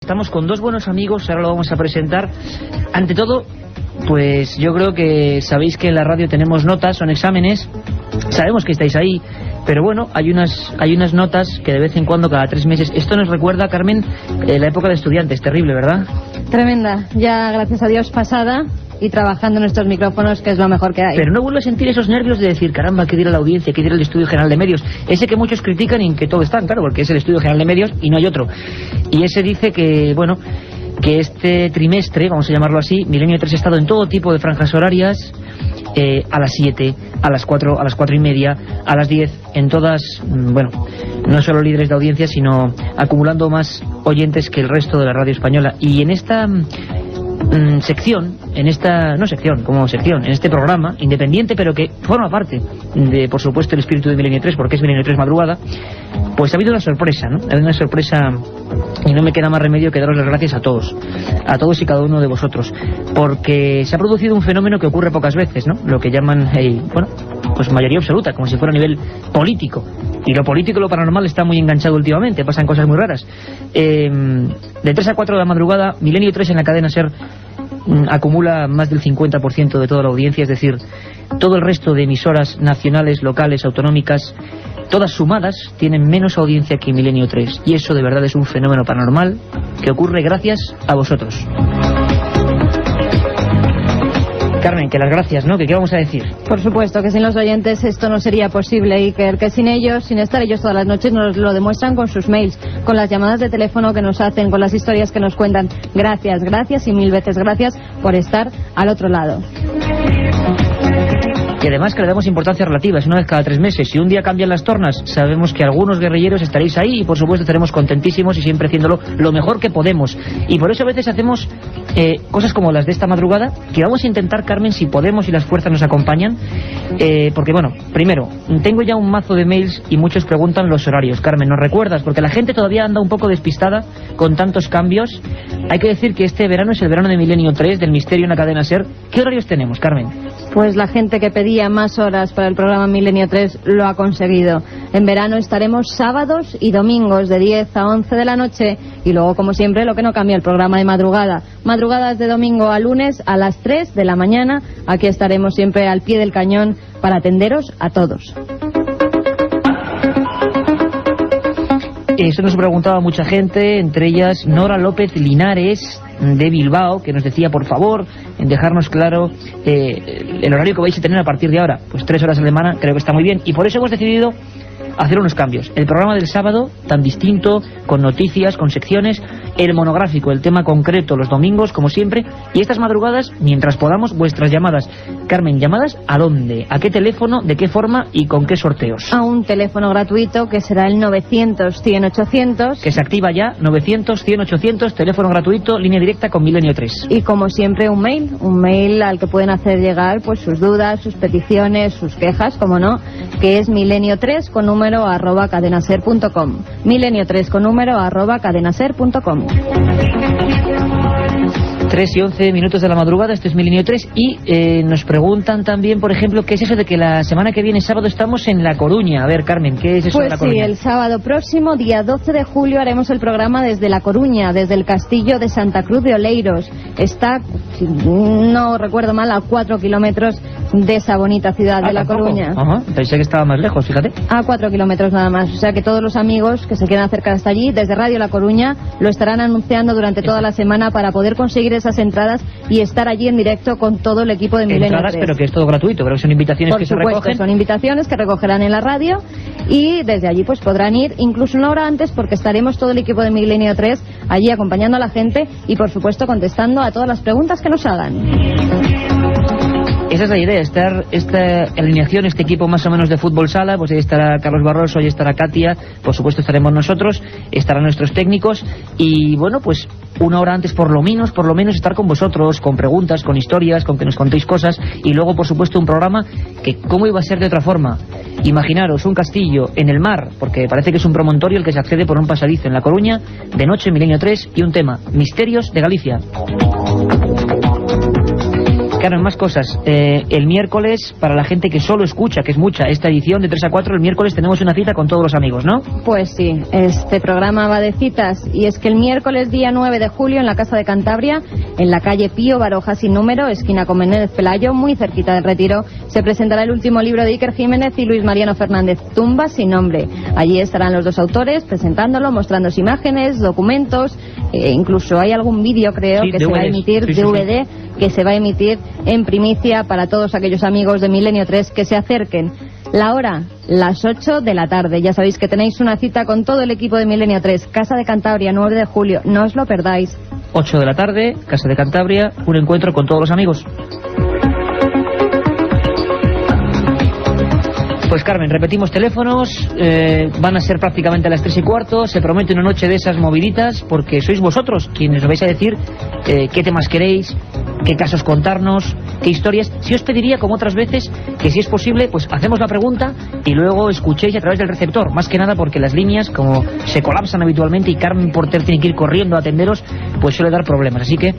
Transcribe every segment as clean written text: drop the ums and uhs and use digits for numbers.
Estamos con dos buenos amigos, ahora lo vamos a presentar. Ante todo, pues yo creo que sabéis que en la radio tenemos notas, son exámenes. Sabemos que estáis ahí, pero bueno, hay unas notas que de vez en cuando, cada 3 meses... Esto nos recuerda, Carmen, la época de estudiantes, terrible, ¿verdad? Tremenda, ya gracias a Dios pasada, y trabajando en estos micrófonos, que es lo mejor que hay. Pero no vuelvo a sentir esos nervios de decir, caramba, que dirá la audiencia, que dirá el Estudio General de Medios. Ese que muchos critican y en que todo están, claro, porque es el Estudio General de Medios y no hay otro. Y ese dice que, bueno, que este trimestre, vamos a llamarlo así, Milenio 3 ha estado en todo tipo de franjas horarias, a las 7, a las 4, a las 4 y media, a las 10, en todas, bueno, no solo líderes de audiencia, sino acumulando más oyentes que el resto de la radio española. Y en esta sección, en este programa independiente, pero que forma parte de, por supuesto, el espíritu de Milenio 3, porque es Milenio 3 Madrugada, pues ha habido una sorpresa, ¿no? Ha habido una sorpresa, y no me queda más remedio que daros las gracias a todos y cada uno de vosotros, porque se ha producido un fenómeno que ocurre pocas veces, ¿no? Lo que llaman, bueno, pues mayoría absoluta, como si fuera a nivel político. Y lo político y lo paranormal está muy enganchado últimamente, pasan cosas muy raras. De 3 a 4 de la madrugada, Milenio 3 en la cadena SER acumula más del 50% de toda la audiencia, es decir, todo el resto de emisoras nacionales, locales, autonómicas, todas sumadas, tienen menos audiencia que Milenio 3. Y eso de verdad es un fenómeno paranormal que ocurre gracias a vosotros. Carmen, que las gracias, ¿no? ¿Qué vamos a decir? Por supuesto, que sin los oyentes esto no sería posible, Iker, que sin ellos, sin estar ellos todas las noches, nos lo demuestran con sus mails, con las llamadas de teléfono que nos hacen, con las historias que nos cuentan. Gracias, gracias y 1000 veces gracias por estar al otro lado. Y además que le damos importancia relativa, es una vez cada 3 meses. Si un día cambian las tornas, sabemos que algunos guerrilleros estaréis ahí y por supuesto estaremos contentísimos y siempre haciéndolo lo mejor que podemos. Y por eso a veces hacemos cosas como las de esta madrugada, que vamos a intentar, Carmen, si podemos y las fuerzas nos acompañan, porque bueno, primero, tengo ya un mazo de mails y muchos preguntan los horarios. Carmen, ¿nos recuerdas? Porque la gente todavía anda un poco despistada con tantos cambios. Hay que decir que este verano es el verano de Milenio 3, del misterio en la cadena SER. ¿Qué horarios tenemos, Carmen? Pues la gente que pedía más horas para el programa Milenio 3 lo ha conseguido. En verano estaremos sábados y domingos de 10 a 11 de la noche y luego, como siempre, lo que no cambia, el programa de madrugada. Madrugadas de domingo a lunes a las 3 de la mañana. Aquí estaremos siempre al pie del cañón para atenderos a todos. Eso nos preguntaba mucha gente, entre ellas Nora López Linares de Bilbao, que nos decía, por favor, en dejarnos claro el horario que vais a tener a partir de ahora. Pues 3 horas a la semana creo que está muy bien, y por eso hemos decidido hacer unos cambios. El programa del sábado, tan distinto, con noticias, con secciones, el monográfico, el tema concreto, los domingos, como siempre, y estas madrugadas, mientras podamos, vuestras llamadas. Carmen, ¿llamadas a dónde? ¿A qué teléfono? ¿De qué forma? ¿Y con qué sorteos? A un teléfono gratuito que será el 900-100-800. Que se activa ya, 900-100-800, teléfono gratuito, línea directa con Milenio 3. Y como siempre un mail al que pueden hacer llegar pues sus dudas, sus peticiones, sus quejas, como no, que es milenio3 con número @cadenaser.com. Milenio3 con número @cadenaser.com. 3 y 11 minutos de la madrugada, esto es Milenio 3 y nos preguntan también, por ejemplo, ¿qué es eso de que la semana que viene, sábado, estamos en La Coruña? A ver, Carmen, ¿qué es eso de La Coruña? Pues sí, el sábado próximo, día 12 de julio, haremos el programa desde La Coruña, desde el castillo de Santa Cruz de Oleiros. Está, si no recuerdo mal, a 4 kilómetros de esa bonita ciudad de La Coruña. Ajá, pensé que estaba más lejos, fíjate. A 4 kilómetros nada más, o sea que todos los amigos que se quieran acercar hasta allí, desde Radio La Coruña, lo estarán anunciando durante toda la semana para poder conseguir esas entradas y estar allí en directo con todo el equipo de Milenio 3. Entradas, pero que es todo gratuito, pero son invitaciones que se recogen. Son invitaciones que recogerán en la radio y desde allí pues podrán ir incluso una hora antes, porque estaremos todo el equipo de Milenio 3 allí acompañando a la gente y por supuesto contestando a todas las preguntas que nos hagan. Esa es la idea, esta alineación, este equipo más o menos de fútbol sala, pues ahí estará Carlos Barroso, ahí estará Katia, por supuesto estaremos nosotros, estarán nuestros técnicos y bueno, pues una hora antes por lo menos estar con vosotros, con preguntas, con historias, con que nos contéis cosas y luego por supuesto un programa que ¿cómo iba a ser de otra forma? Imaginaros un castillo en el mar, porque parece que es un promontorio el que se accede por un pasadizo en La Coruña, de noche Milenio 3 y un tema, Misterios de Galicia. Carmen, más cosas. El miércoles, para la gente que solo escucha, que es mucha, esta edición de 3 a 4, el miércoles tenemos una cita con todos los amigos, ¿no? Pues sí, este programa va de citas, y es que el miércoles día 9 de julio en la Casa de Cantabria, en la calle Pío Baroja sin número, esquina con Menéndez Pelayo, muy cerquita del Retiro, se presentará el último libro de Iker Jiménez y Luis Mariano Fernández, Tumba sin nombre. Allí estarán los dos autores presentándolo, mostrándose imágenes, documentos, incluso hay algún vídeo, creo, sí, que se va a emitir, DVD, que se va a emitir en primicia para todos aquellos amigos de Milenio 3 que se acerquen. La hora, las 8 de la tarde. Ya sabéis que tenéis una cita con todo el equipo de Milenio 3, Casa de Cantabria, 9 de julio. No os lo perdáis. 8 de la tarde, Casa de Cantabria, un encuentro con todos los amigos. Pues Carmen, repetimos teléfonos, van a ser prácticamente a las 3 y cuarto, se promete una noche de esas moviditas, porque sois vosotros quienes os vais a decir qué temas queréis, qué casos contarnos, qué historias. Si os pediría, como otras veces, que si es posible, pues hacemos la pregunta y luego escuchéis a través del receptor, más que nada porque las líneas, como se colapsan habitualmente y Carmen Porter tiene que ir corriendo a atenderos, pues suele dar problemas, así que...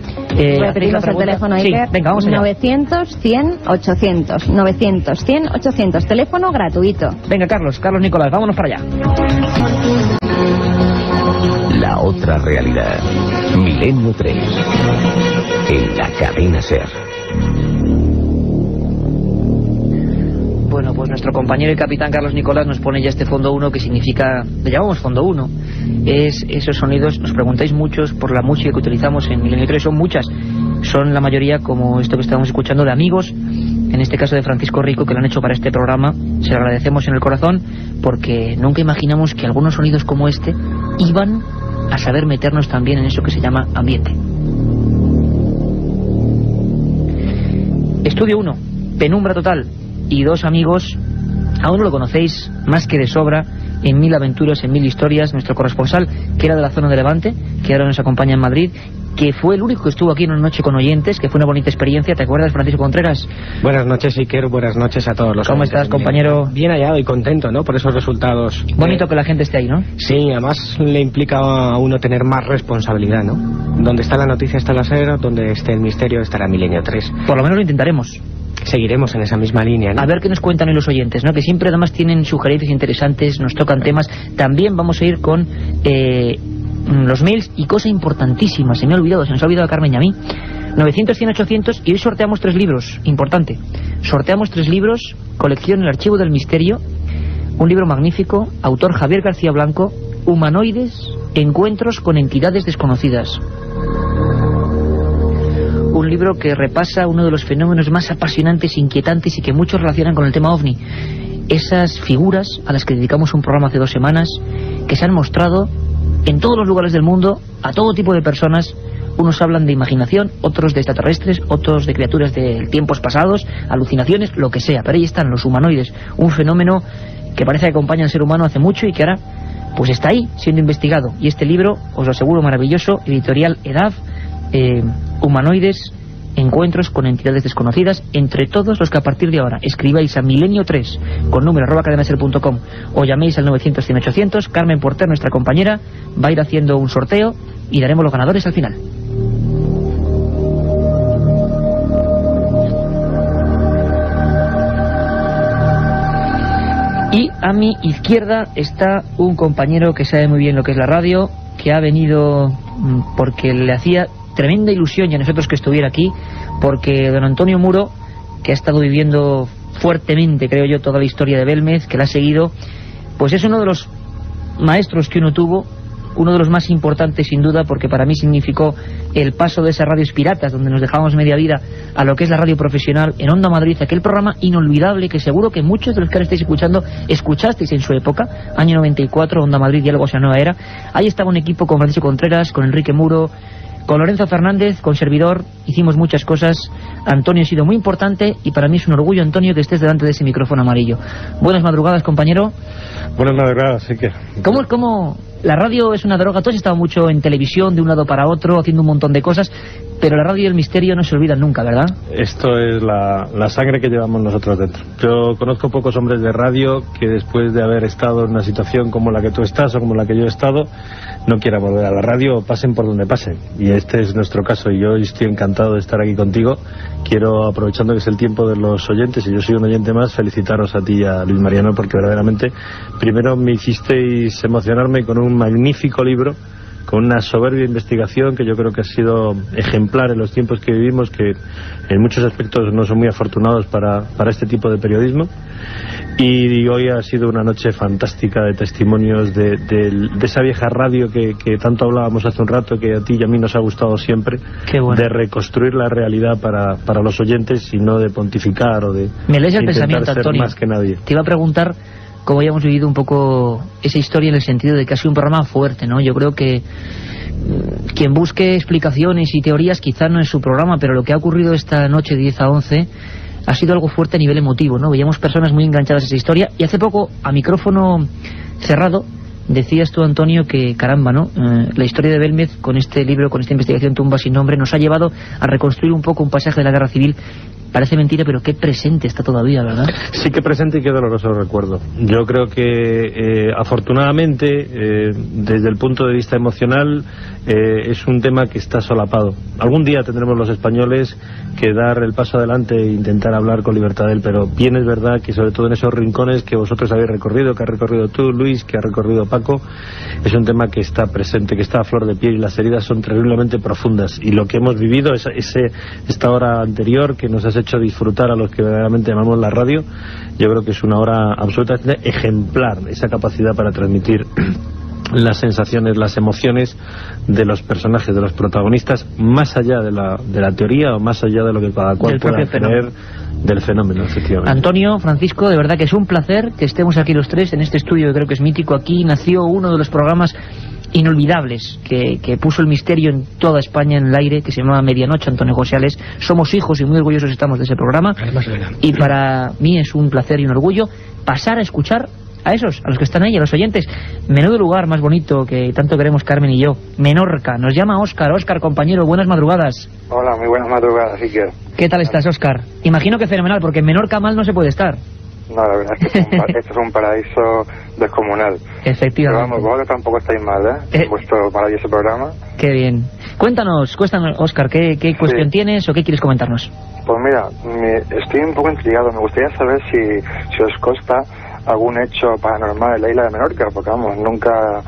repetimos el teléfono, Iker. Sí, venga, vamos allá. 900-100-800, 900-100-800, teléfono gratuito. Venga, Carlos Nicolás, vámonos para allá. La otra realidad. Milenio 3. En la cadena SER. Bueno, pues nuestro compañero y capitán Carlos Nicolás nos pone ya este fondo 1, que significa, le llamamos fondo 1, es esos sonidos. Nos preguntáis muchos por la música que utilizamos en Milenio 3, son muchas, son la mayoría, como esto que estamos escuchando, de amigos, en este caso de Francisco Rico, que lo han hecho para este programa. Se lo agradecemos en el corazón, porque nunca imaginamos que algunos sonidos como este iban a saber meternos también en eso que se llama ambiente. Estudio 1, penumbra total, y dos amigos, aún no lo conocéis más que de sobra, en Mil Aventuras, en Mil Historias, nuestro corresponsal, que era de la zona de Levante, que ahora nos acompaña en Madrid, que fue el único que estuvo aquí en una noche con oyentes, que fue una bonita experiencia. ¿Te acuerdas, Francisco Contreras? Buenas noches, Iker, buenas noches a todos los ¿Cómo estás, compañero? Bien hallado y contento, ¿no?, por esos resultados. Bonito que la gente esté ahí, ¿no? Sí, además le implica a uno tener más responsabilidad, ¿no? Donde está la noticia está la SER, donde esté el misterio estará Milenio 3. Por lo menos lo intentaremos. Seguiremos en esa misma línea, ¿no? A ver qué nos cuentan hoy los oyentes, ¿no? Que siempre además tienen sugerencias interesantes, nos tocan temas. También vamos a ir con los mails y cosa importantísima, se me ha olvidado, se nos ha olvidado a Carmen y a mí. 900-100-800, y hoy sorteamos 3 libros, importante. Sorteamos 3 libros, colección El Archivo del Misterio, un libro magnífico, autor Javier García Blanco, Humanoides, encuentros con entidades desconocidas. Un libro que repasa uno de los fenómenos más apasionantes, inquietantes y que muchos relacionan con el tema OVNI. Esas figuras a las que dedicamos un programa hace 2 semanas, que se han mostrado en todos los lugares del mundo, a todo tipo de personas. Unos hablan de imaginación, otros de extraterrestres, otros de criaturas de tiempos pasados, alucinaciones, lo que sea. Pero ahí están los humanoides, un fenómeno que parece que acompaña al ser humano hace mucho y que ahora pues está ahí siendo investigado. Y este libro, os lo aseguro, maravilloso, editorial EDAV, Humanoides, encuentros con entidades desconocidas, entre todos los que a partir de ahora escribáis a milenio3 con número @cadenaser.com o llaméis al 900-100-800. Carmen Porter, nuestra compañera, va a ir haciendo un sorteo y daremos los ganadores al final. Y a mi izquierda está un compañero que sabe muy bien lo que es la radio, que ha venido porque le hacía tremenda ilusión, y a nosotros, que estuviera aquí, porque don Antonio Muro, que ha estado viviendo fuertemente, creo yo, toda la historia de Belmez, que la ha seguido, pues es uno de los maestros que uno tuvo, uno de los más importantes sin duda, porque para mí significó el paso de esas radios piratas, donde nos dejábamos media vida, a lo que es la radio profesional en Onda Madrid, aquel programa inolvidable que seguro que muchos de los que ahora estáis escuchando escuchasteis en su época, año 94, Onda Madrid y algo se nueva era. Ahí estaba un equipo con Francisco Contreras, con Enrique Muro, con Lorenzo Fernández, con servidor, hicimos muchas cosas. Antonio ha sido muy importante y para mí es un orgullo, Antonio, que estés delante de ese micrófono amarillo. Buenas madrugadas, compañero. Buenas madrugadas, sí que... ¿Cómo la radio es una droga? Tú has estado mucho en televisión, de un lado para otro, haciendo un montón de cosas. pero la radio y el misterio no se olvidan nunca, ¿verdad? Esto es la sangre que llevamos nosotros dentro. Yo conozco pocos hombres de radio que después de haber estado en una situación como la que tú estás o como la que yo he estado, no quieran volver a la radio o pasen por donde pasen. Y este es nuestro caso y yo estoy encantado de estar aquí contigo. Quiero, aprovechando que es el tiempo de los oyentes, y yo soy un oyente más, felicitaros a ti y a Luis Mariano, porque verdaderamente primero me hicisteis emocionarme con un magnífico libro, con una soberbia investigación que yo creo que ha sido ejemplar en los tiempos que vivimos, que en muchos aspectos no son muy afortunados para este tipo de periodismo. Y hoy ha sido una noche fantástica de testimonios de esa vieja radio que tanto hablábamos hace un rato, que a ti y a mí nos ha gustado siempre. Qué bueno. De reconstruir la realidad para los oyentes y no de pontificar o de me lees el intentar pensamiento, ser Antonio. más que nadie. Te iba a preguntar cómo habíamos vivido un poco esa historia en el sentido de que ha sido un programa fuerte, ¿no? Yo creo que quien busque explicaciones y teorías quizás no es su programa, pero lo que ha ocurrido esta noche de 10 a 11 ha sido algo fuerte a nivel emotivo, ¿no? Veíamos personas muy enganchadas a esa historia y hace poco, a micrófono cerrado, decías tú, Antonio, que caramba, ¿no? La historia de Belmez con este libro, con esta investigación Tumba sin nombre, nos ha llevado a reconstruir un poco un pasaje de la guerra civil. Parece mentira, pero qué presente está todavía, ¿verdad? Sí, que presente y qué doloroso recuerdo. Yo creo que afortunadamente, desde el punto de vista emocional, es un tema que está solapado. Algún día tendremos los españoles que dar el paso adelante e intentar hablar con libertad de él, pero bien es verdad que sobre todo en esos rincones que vosotros habéis recorrido, que has recorrido tú, Luis, que ha recorrido Paco, es un tema que está presente, que está a flor de piel y las heridas son terriblemente profundas. Y lo que hemos vivido, esta hora anterior que nos has hecho disfrutar a los que verdaderamente amamos la radio, yo creo que es una hora absolutamente ejemplar, esa capacidad para transmitir las sensaciones, las emociones de los personajes, de los protagonistas, más allá de la teoría o más allá de lo que cada cual pueda tener del fenómeno, efectivamente. Antonio, Francisco, de verdad que es un placer que estemos aquí los tres en este estudio, que creo que es mítico. Aquí nació uno de los programas inolvidables que puso el misterio en toda España en el aire, que se llamaba Medianoche, Antonio José Ales. Somos hijos y muy orgullosos estamos de ese programa. Y para mí es un placer y un orgullo pasar a escuchar a los que están ahí, a los oyentes. Menudo lugar más bonito que tanto queremos Carmen y yo. Menorca. Nos llama Óscar. Óscar, compañero, buenas madrugadas. Hola, muy buenas madrugadas, Iker. ¿Qué tal estás, Óscar? Imagino que fenomenal, porque en Menorca mal no se puede estar. No, la verdad es que esto es un paraíso descomunal. Efectivamente. Pero vamos, vosotros tampoco estáis mal, en vuestro maravilloso programa. Qué bien. Cuéntanos, Óscar, ¿qué cuestión tienes o qué quieres comentarnos? Pues mira, estoy un poco intrigado. Me gustaría saber si os consta algún hecho paranormal en la isla de Menorca, porque vamos, nunca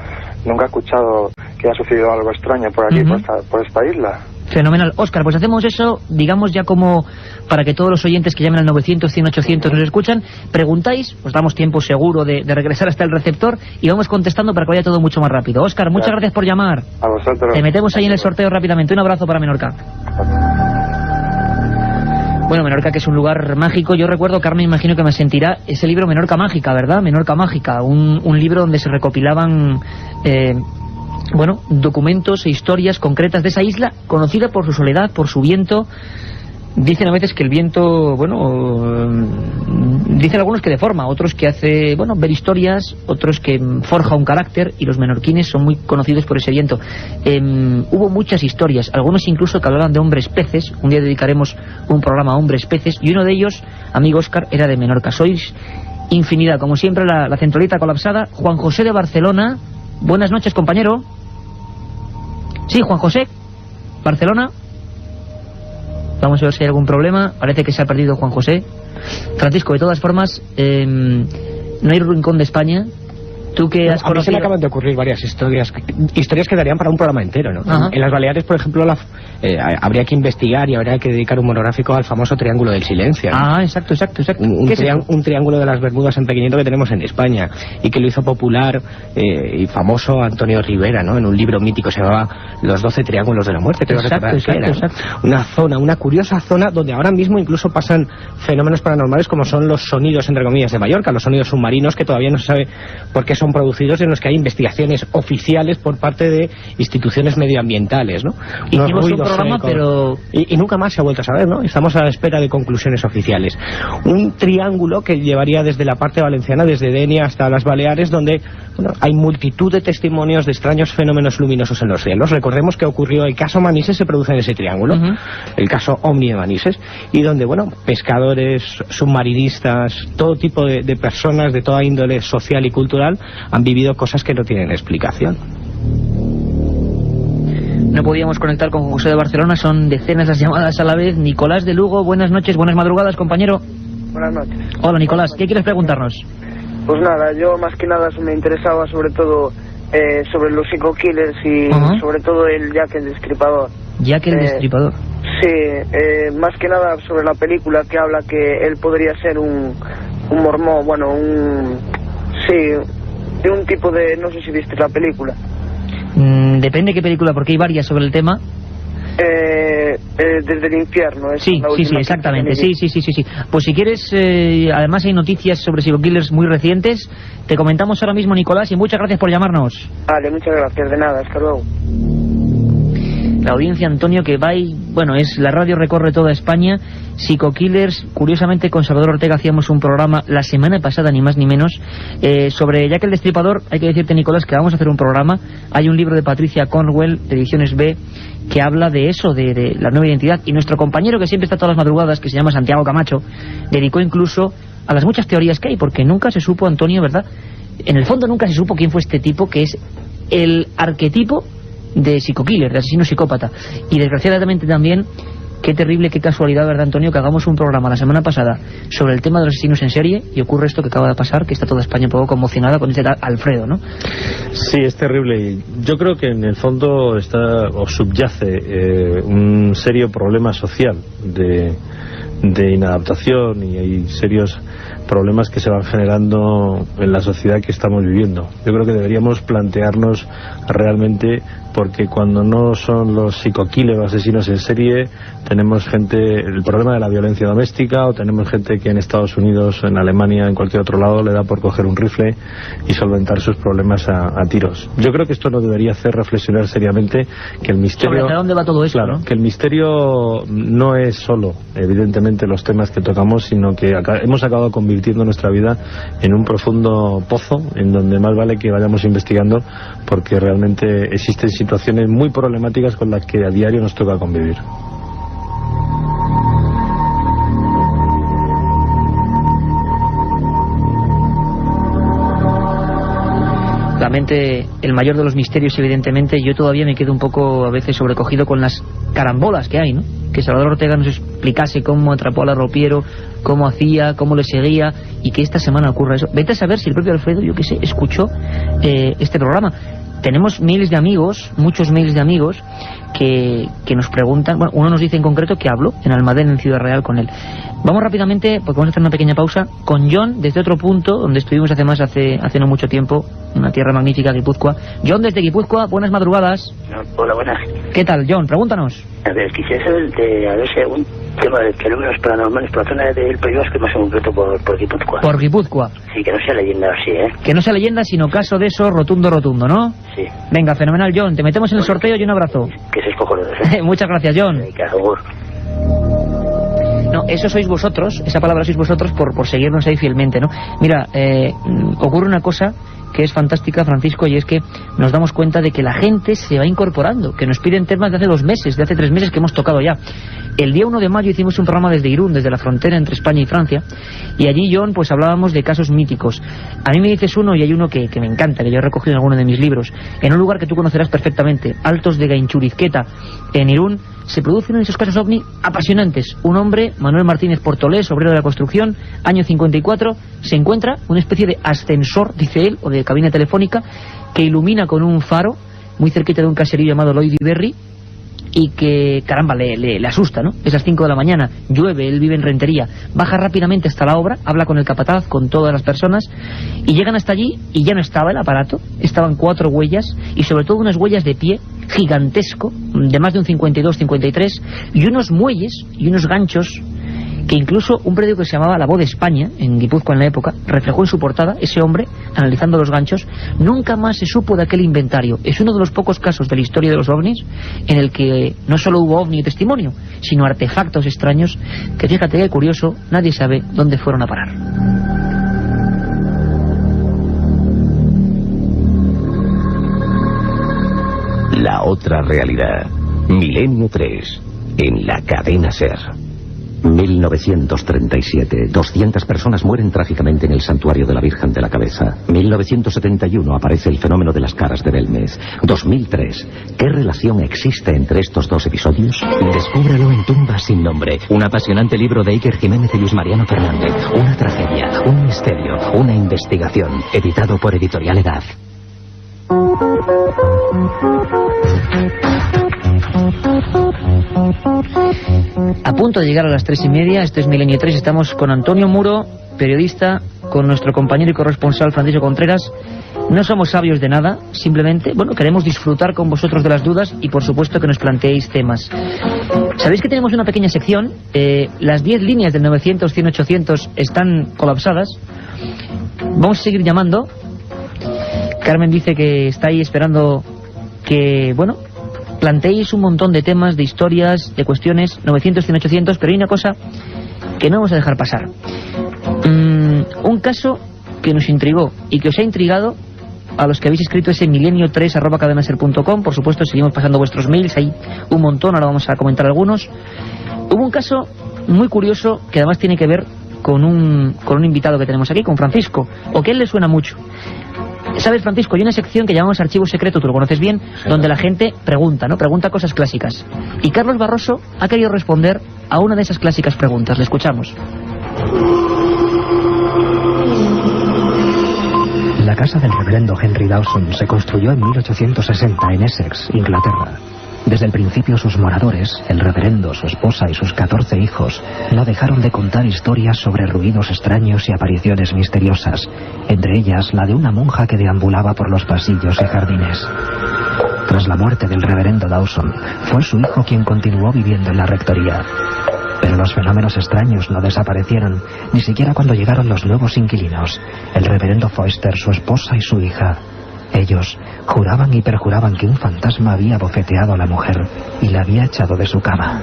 he escuchado que haya sucedido algo extraño por aquí, por esta isla. Fenomenal. Óscar, pues hacemos eso, digamos ya como para que todos los oyentes que llamen al 900, 100, 800 nos escuchan, preguntáis, os damos tiempo seguro de regresar hasta el receptor y vamos contestando para que vaya todo mucho más rápido. Óscar, muchas gracias por llamar. A vosotros. Te metemos ahí en el sorteo rápidamente. Un abrazo para Menorca. Bueno, Menorca, que es un lugar mágico. Yo recuerdo, Carmen, imagino que me sentirá ese libro Menorca Mágica, ¿verdad? Menorca Mágica, un libro donde se recopilaban documentos e historias concretas de esa isla, conocida por su soledad, por su viento. Dicen a veces que el viento, dicen algunos que deforma, otros que hace, ver historias, otros que forja un carácter, y los menorquines son muy conocidos por ese viento. Hubo muchas historias, algunos incluso que hablaban de hombres peces. Un día dedicaremos un programa a hombres peces, y uno de ellos, amigo Óscar, era de Menorca. Sois infinidad, como siempre, la centralita colapsada. Juan José de Barcelona, buenas noches, compañero. Sí, Juan José, Barcelona. Vamos a ver si hay algún problema. Parece que se ha perdido Juan José. Francisco, de todas formas, no hay rincón de España. Tú que has a mí se conocido... me acaban de ocurrir varias historias que darían para un programa entero, ¿no? Ajá. En las Baleares, por ejemplo, habría que investigar y habría que dedicar un monográfico al famoso Triángulo del Silencio, ¿no? Ah, exacto. Un triángulo de las Bermudas en pequeñito que tenemos en España, y que lo hizo popular y famoso Antonio Rivera, ¿no? En un libro mítico se llamaba Los 12 Triángulos de la Muerte, creo recordar que era, ¿no? Una curiosa zona donde ahora mismo incluso pasan fenómenos paranormales, como son los sonidos, entre comillas, de Mallorca, los sonidos submarinos, que todavía no se sabe por qué son producidos, en los que hay investigaciones oficiales por parte de instituciones medioambientales, ¿no? Hicimos un programa, pero... Y nunca más se ha vuelto a saber, ¿no? Estamos a la espera de conclusiones oficiales. Un triángulo que llevaría desde la parte valenciana, desde Denia hasta las Baleares, donde bueno, hay multitud de testimonios de extraños fenómenos luminosos en los cielos. Recordemos que ocurrió el caso Manises, se produce en ese triángulo, el caso OVNI de Manises, y donde, bueno, pescadores, submarinistas, todo tipo de personas de toda índole social y cultural han vivido cosas que no tienen explicación. No podíamos conectar con José de Barcelona, son decenas las llamadas a la vez. Nicolás de Lugo, buenas noches, buenas madrugadas, compañero. Buenas noches. Hola, Nicolás, ¿qué quieres preguntarnos? Pues nada, yo más que nada me interesaba sobre todo sobre los psico-killers y sobre todo el Jack el Destripador. Jack el Destripador. Sí, más que nada sobre la película que habla que él podría ser un mormón, bueno, de un tipo de... no sé si viste la película. Depende qué película, porque hay varias sobre el tema. Desde el infierno. Sí, exactamente. Sí. Pues si quieres, además hay noticias sobre psico-killers muy recientes. Te comentamos ahora mismo, Nicolás, y muchas gracias por llamarnos. Vale, muchas gracias, de nada, hasta luego. La audiencia, Antonio, que va y, bueno, la radio recorre toda España. Psico-killers, curiosamente con Salvador Ortega hacíamos un programa la semana pasada, ni más ni menos, sobre Jack el Destripador. Hay que decirte, Nicolás, que vamos a hacer un programa. Hay un libro de Patricia Cornwell, de Ediciones B, que habla de eso, de la nueva identidad. Y nuestro compañero, que siempre está todas las madrugadas, que se llama Santiago Camacho, dedicó incluso a las muchas teorías que hay, porque nunca se supo, Antonio, ¿verdad? En el fondo nunca se supo quién fue este tipo, que es el arquetipo de psico-killer, de asesino psicópata. Y desgraciadamente también, qué terrible, qué casualidad, ¿verdad, Antonio?, que hagamos un programa la semana pasada sobre el tema de los asesinos en serie y ocurre esto que acaba de pasar, que está toda España un poco conmocionada con este tal Alfredo, ¿no? Sí, es terrible. Yo creo que en el fondo está o subyace un serio problema social de inadaptación, y hay serios problemas que se van generando en la sociedad que estamos viviendo. Yo creo que deberíamos plantearnos realmente, porque cuando no son los psico-killers o asesinos en serie, tenemos el problema de la violencia doméstica, o tenemos gente que en Estados Unidos, en Alemania, en cualquier otro lado, le da por coger un rifle y solventar sus problemas a tiros. Yo creo que esto nos debería hacer reflexionar seriamente que el misterio... ¿Sobre dónde va todo eso? Claro, ¿no? Que el misterio no es solo, evidentemente, los temas que tocamos, sino que hemos acabado convirtiendo nuestra vida en un profundo pozo en donde más vale que vayamos investigando, porque realmente existen situaciones muy problemáticas con las que a diario nos toca convivir. Realmente el mayor de los misterios, evidentemente. Yo todavía me quedo un poco a veces sobrecogido con las carambolas que hay, ¿no? Que Salvador Ortega nos explicase cómo atrapó al arropiero, cómo hacía, cómo le seguía, y que esta semana ocurra eso. Vete a saber si el propio Alfredo, yo qué sé, escuchó este programa. Tenemos miles de amigos, muchos miles de amigos que nos preguntan. Bueno, uno nos dice en concreto que habló en Almadén, en Ciudad Real, con él. Vamos rápidamente, porque vamos a hacer una pequeña pausa, con John, desde otro punto, donde estuvimos hace no mucho tiempo, una tierra magnífica, Guipúzcoa. John, desde Guipúzcoa, buenas madrugadas. Hola, buenas. ¿Qué tal, John? Pregúntanos. A ver, quisiera saber a ver si un tema de fenómenos paranormales por la zona del País Vasco, más en concreto por Guipúzcoa. Por Guipúzcoa. Sí, que no sea leyenda así, ¿eh? Que no sea leyenda, sino caso de eso, rotundo, ¿no? Sí. Venga, fenomenal, John. Te metemos en el sorteo y un abrazo. Que seis cojonudos, ¿eh? Muchas gracias, John. No, eso sois vosotros, esa palabra sois vosotros por seguirnos ahí fielmente, ¿no? Mira, ocurre una cosa que es fantástica, Francisco, y es que nos damos cuenta de que la gente se va incorporando, que nos piden temas de hace 2 meses, de hace 3 meses que hemos tocado ya. El día 1 de mayo hicimos un programa desde Irún, desde la frontera entre España y Francia, y allí, John, pues hablábamos de casos míticos. A mí me dices uno, y hay uno que me encanta, que yo he recogido en alguno de mis libros, en un lugar que tú conocerás perfectamente, Altos de Gainchurizqueta, en Irún. Se producen esos casos ovni apasionantes. Un hombre, Manuel Martínez Portolés, obrero de la construcción, año 54, se encuentra una especie de ascensor, dice él, o de cabina telefónica, que ilumina con un faro muy cerquita de un caserío llamado Lloyd Berry, y que, caramba, le asusta, ¿no? Es las 5 de la mañana, llueve, él vive en Rentería, baja rápidamente hasta la obra, habla con el capataz, con todas las personas, y llegan hasta allí, y ya no estaba el aparato, estaban 4 huellas, y sobre todo unas huellas de pie gigantesco, de más de un 52-53, y unos muelles y unos ganchos que incluso un periódico que se llamaba La Voz de España, en Guipúzcoa en la época, reflejó en su portada ese hombre analizando los ganchos. Nunca más se supo de aquel inventario. Es uno de los pocos casos de la historia de los ovnis en el que no solo hubo ovni y testimonio, sino artefactos extraños que, fíjate qué curioso, nadie sabe dónde fueron a parar. otra realidad. Milenio 3, en la cadena SER. 1937. 200 personas mueren trágicamente en el santuario de la Virgen de la Cabeza. 1971. Aparece el fenómeno de las caras de Belmez. 2003. ¿Qué relación existe entre estos dos episodios? Descúbralo en Tumbas sin nombre. Un apasionante libro de Iker Jiménez y Luis Mariano Fernández. Una tragedia, un misterio, una investigación. Editado por Editorial Edad. A punto de llegar a las 3:30, esto es Milenio 3, estamos con Antonio Muro, periodista, con nuestro compañero y corresponsal Francisco Contreras. No somos sabios de nada, simplemente, queremos disfrutar con vosotros de las dudas y por supuesto que nos planteéis temas. Sabéis que tenemos una pequeña sección, las 10 líneas del 900, 100, 800 están colapsadas. Vamos a seguir llamando. Carmen dice que está ahí esperando que, planteéis un montón de temas, de historias, de cuestiones, 900, 100, 800, pero hay una cosa que no vamos a dejar pasar. Un caso que nos intrigó y que os ha intrigado a los que habéis escrito ese milenio3@cadenaser.com. Por supuesto, seguimos pasando vuestros mails, hay un montón, ahora vamos a comentar algunos. Hubo un caso muy curioso que además tiene que ver con un invitado que tenemos aquí, con Francisco, o que a él le suena mucho. ¿Sabes, Francisco? Hay una sección que llamamos Archivo Secreto, tú lo conoces bien, donde la gente pregunta, Pregunta cosas clásicas. Y Carlos Barroso ha querido responder a una de esas clásicas preguntas. Le escuchamos. La casa del reverendo Henry Dawson se construyó en 1860 en Essex, Inglaterra. Desde el principio sus moradores, el reverendo, su esposa y sus 14 hijos, no dejaron de contar historias sobre ruidos extraños y apariciones misteriosas, entre ellas la de una monja que deambulaba por los pasillos y jardines. Tras la muerte del reverendo Dawson, fue su hijo quien continuó viviendo en la rectoría. Pero los fenómenos extraños no desaparecieron, ni siquiera cuando llegaron los nuevos inquilinos, el reverendo Foster, su esposa y su hija. Ellos juraban y perjuraban que un fantasma había bofeteado a la mujer y la había echado de su cama.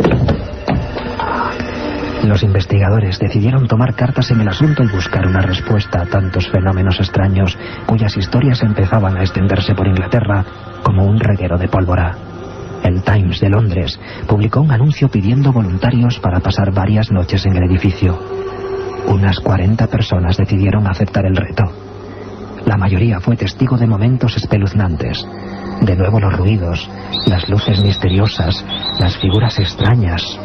Los investigadores decidieron tomar cartas en el asunto y buscar una respuesta a tantos fenómenos extraños cuyas historias empezaban a extenderse por Inglaterra como un reguero de pólvora. El Times de Londres publicó un anuncio pidiendo voluntarios para pasar varias noches en el edificio. Unas 40 personas decidieron aceptar el reto. La mayoría fue testigo de momentos espeluznantes. De nuevo los ruidos, las luces misteriosas, las figuras extrañas.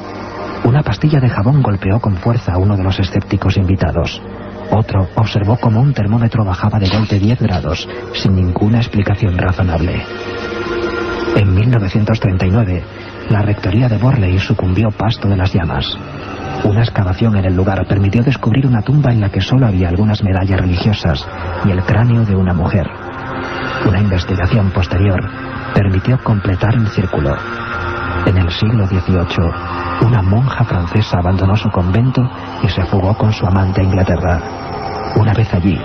Una pastilla de jabón golpeó con fuerza a uno de los escépticos invitados. Otro observó cómo un termómetro bajaba de golpe 10 grados, sin ninguna explicación razonable. En 1939, la rectoría de Borley sucumbió pasto de las llamas. Una excavación en el lugar permitió descubrir una tumba en la que solo había algunas medallas religiosas y el cráneo de una mujer. Una investigación posterior permitió completar el círculo. En el siglo XVIII, una monja francesa abandonó su convento y se fugó con su amante a Inglaterra. Una vez allí,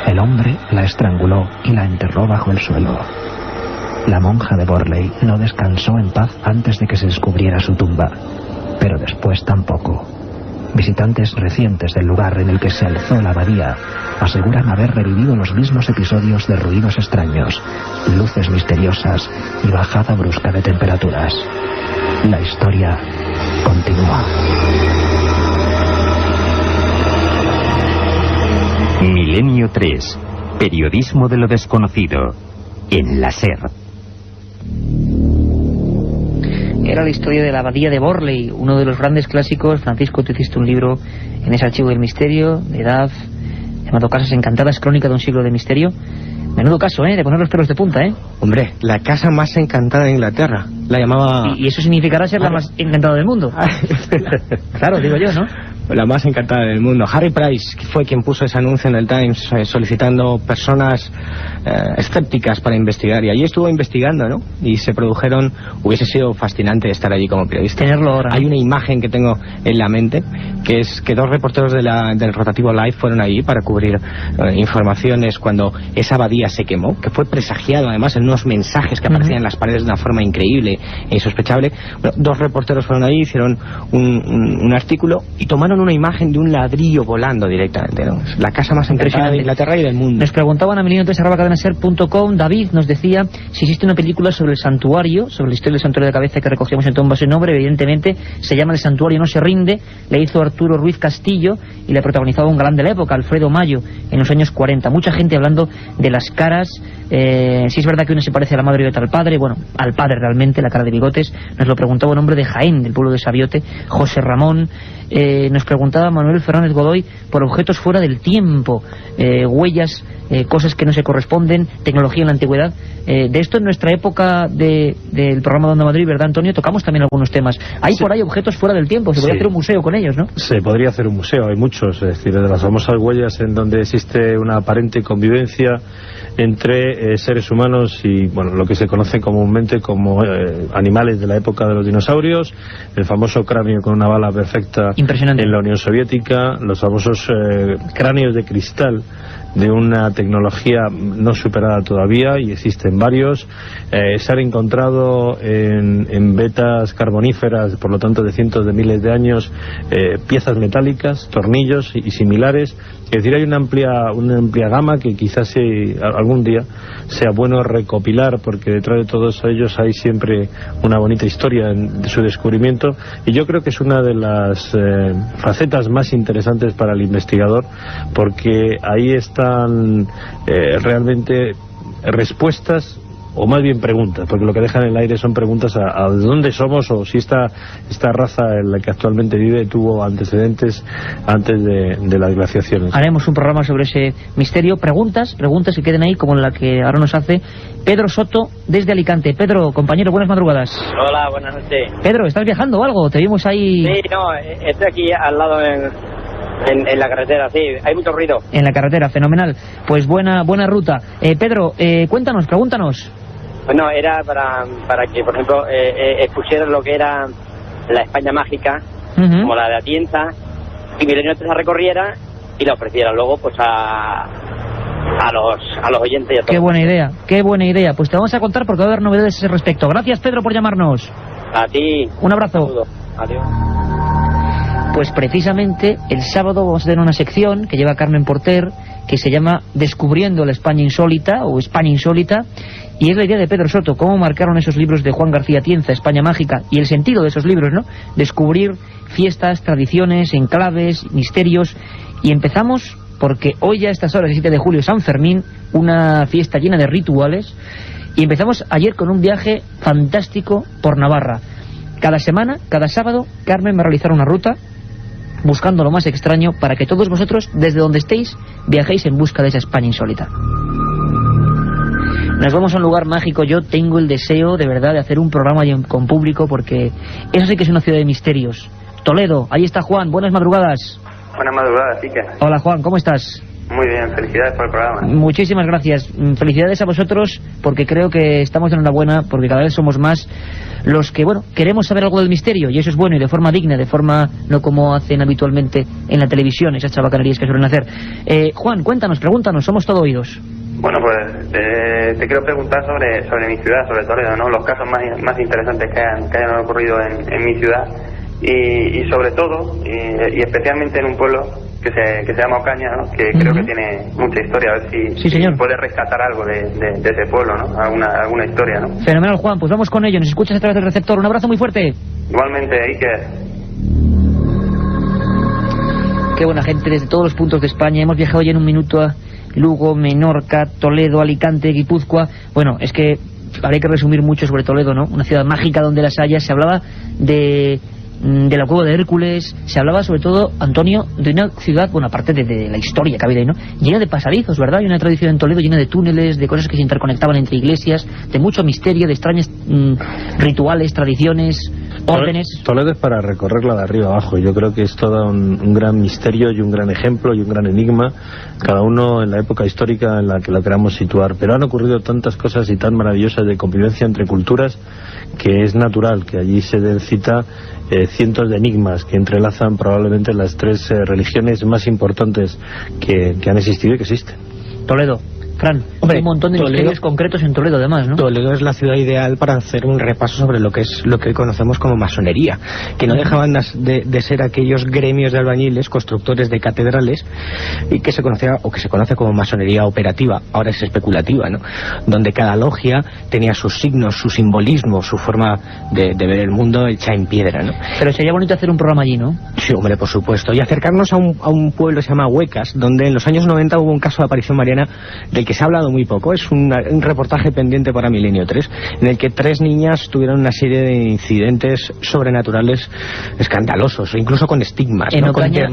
el hombre la estranguló y la enterró bajo el suelo. La monja de Borley no descansó en paz antes de que se descubriera su tumba, pero después tampoco. Visitantes recientes del lugar en el que se alzó la abadía aseguran haber revivido los mismos episodios de ruidos extraños, luces misteriosas y bajada brusca de temperaturas. La historia continúa. Milenio 3. Periodismo de lo desconocido. En la SER. Era la historia de la abadía de Borley, uno de los grandes clásicos. Francisco, tú hiciste un libro en ese archivo del misterio, de edad, llamado Casas Encantadas, crónica de un siglo de misterio. Menudo caso, de poner los pelos de punta, Hombre, la casa más encantada de Inglaterra. La llamaba... Y eso significará ser la más encantada del mundo. Claro, digo yo, ¿no? La más encantada del mundo. Harry Price fue quien puso ese anuncio en el Times solicitando personas escépticas para investigar, y allí estuvo investigando, ¿no? Y se produjeron... Hubiese sido fascinante estar allí como periodista. Tenerlo ahora. Hay una imagen que tengo en la mente, que es que 2 reporteros del rotativo Live fueron allí para cubrir informaciones cuando esa abadía se quemó, que fue presagiado además en unos mensajes que aparecían en las paredes de una forma increíble, insospechable. Bueno, 2 reporteros fueron ahí, hicieron un artículo y tomaron una imagen de un ladrillo volando directamente, ¿no? La casa más impresionante de Inglaterra y del mundo. Nos preguntaban a milenio3@cadenaser.com. David nos decía si existe una película sobre el santuario, sobre la historia del santuario de cabeza que recogíamos en Tumbas en Nombre. Evidentemente se llama El santuario no se rinde, le hizo Arturo Ruiz Castillo y le protagonizaba un galán de la época, Alfredo Mayo, en los años 40. Mucha gente hablando de las caras. Si es verdad que uno se parece a la madre y otra al padre, bueno, al padre realmente, la cara de bigotes. Nos lo preguntaba un hombre de Jaén, del pueblo de Sabiote, José Ramón. Nos preguntaba Manuel Fernández Godoy por objetos fuera del tiempo, huellas, cosas que no se corresponden, tecnología en la antigüedad. De esto en nuestra época del programa de Onda Madrid, ¿verdad, Antonio? Tocamos también algunos temas. Hay por ahí objetos fuera del tiempo, se podría hacer un museo con ellos, ¿no? Se podría hacer un museo, hay muchos, es decir, de las famosas huellas en donde existe una aparente convivencia entre seres humanos y, bueno, lo que se conoce comúnmente como animales de la época de los dinosaurios, el famoso cráneo con una bala perfecta en la Unión Soviética, los famosos cráneos de cristal de una tecnología no superada todavía, y existen varios. Se han encontrado en vetas carboníferas, por lo tanto de cientos de miles de años, piezas metálicas, tornillos y similares. Es decir, hay una amplia gama que quizás algún día sea bueno recopilar, porque detrás de todos ellos hay siempre una bonita historia de su descubrimiento, y yo creo que es una de las facetas más interesantes para el investigador, porque ahí están realmente respuestas, o más bien preguntas, porque lo que dejan en el aire son preguntas a de dónde somos, o si esta raza en la que actualmente vive tuvo antecedentes antes de las glaciaciones. Haremos un programa sobre ese misterio. Preguntas que queden ahí, como la que ahora nos hace Pedro Soto desde Alicante. Pedro, compañero, buenas madrugadas. Hola, buenas noches. Pedro, ¿estás viajando o algo? Te vimos ahí... Sí, no, estoy aquí al lado en la carretera, sí, hay mucho ruido. En la carretera, fenomenal. Pues buena ruta. Pedro, cuéntanos, pregúntanos. Bueno, era para que, por ejemplo, expusieran lo que era la España mágica, como la de Atienza, y Milenio 3 la recorriera y la ofreciera luego pues a los oyentes y a todos. Qué buena idea. Pues te vamos a contar porque va a haber novedades a ese respecto. Gracias, Pedro, por llamarnos. A ti. Un abrazo. Un saludo. Adiós. Pues precisamente el sábado vamos a tener una sección que lleva Carmen Porter, que se llama Descubriendo la España Insólita, o España Insólita, y es la idea de Pedro Soto, cómo marcaron esos libros de Juan García Atienza, España Mágica, y el sentido de esos libros, ¿no? Descubrir fiestas, tradiciones, enclaves, misterios. Y empezamos porque hoy ya a estas horas, el 7 de julio, San Fermín, una fiesta llena de rituales, y empezamos ayer con un viaje fantástico por Navarra. Cada semana, cada sábado, Carmen va a realizar una ruta buscando lo más extraño para que todos vosotros, desde donde estéis, viajéis en busca de esa España insólita. Nos vamos a un lugar mágico. Yo tengo el deseo, de verdad, de hacer un programa con público, porque eso sí que es una ciudad de misterios. Toledo, ahí está Juan, buenas madrugadas. Buenas madrugadas, Quique. Hola Juan, ¿cómo estás? Muy bien, felicidades por el programa. Muchísimas gracias, felicidades a vosotros, porque creo que estamos en enhorabuena, porque cada vez somos más los que, bueno, queremos saber algo del misterio, y eso es bueno, y de forma digna, de forma no como hacen habitualmente en la televisión, esas chabacanerías que suelen hacer. Juan, cuéntanos, pregúntanos, somos todo oídos. Bueno, pues te quiero preguntar sobre mi ciudad, sobre Toledo, ¿no? Los casos más interesantes que hayan ocurrido en mi ciudad, y sobre todo, y especialmente en un pueblo que se llama Ocaña, ¿no? Que creo que tiene mucha historia, a ver si puedes rescatar algo de ese pueblo, ¿no? Alguna historia, ¿no? Fenomenal, Juan, pues vamos con ello, nos escuchas a través del receptor. Un abrazo muy fuerte. Igualmente, Iker. Qué buena gente desde todos los puntos de España. Hemos viajado ya en un minuto a Lugo, Menorca, Toledo, Alicante, Guipúzcoa. Bueno, es que habría que resumir mucho sobre Toledo, ¿no? Una ciudad mágica donde las haya. Se hablaba de la cueva de Hércules, se hablaba sobre todo, Antonio, de una ciudad, bueno, aparte de la historia que había ahí, ¿no? Llena de pasadizos, ¿verdad? Hay una tradición en Toledo llena de túneles, de cosas que se interconectaban entre iglesias, de mucho misterio, de extraños rituales, tradiciones, órdenes. Toledo es para recorrerla de arriba abajo. Yo creo que es todo un gran misterio y un gran ejemplo y un gran enigma, cada uno en la época histórica en la que lo queramos situar. Pero han ocurrido tantas cosas y tan maravillosas de convivencia entre culturas que es natural que allí se den cita cientos de enigmas que entrelazan probablemente las tres religiones más importantes que han existido y que existen. Toledo, Fran, un montón de misterios concretos en Toledo, además, ¿no? Toledo es la ciudad ideal para hacer un repaso sobre lo que conocemos como masonería, que no dejaban de ser aquellos gremios de albañiles, constructores de catedrales, y que se conocía o que se conoce como masonería operativa, ahora es especulativa, ¿no? Donde cada logia tenía sus signos, su simbolismo, su forma de ver el mundo hecha en piedra, ¿no? Pero sería bonito hacer un programa allí, ¿no? Sí, hombre, por supuesto. Y acercarnos a un pueblo que se llama Huecas, donde en los años 90 hubo un caso de aparición mariana del que se ha hablado muy poco. Es un reportaje pendiente para Milenio 3, en el que 3 niñas tuvieron una serie de incidentes sobrenaturales escandalosos, o incluso con estigmas, en ¿no? Ocaña,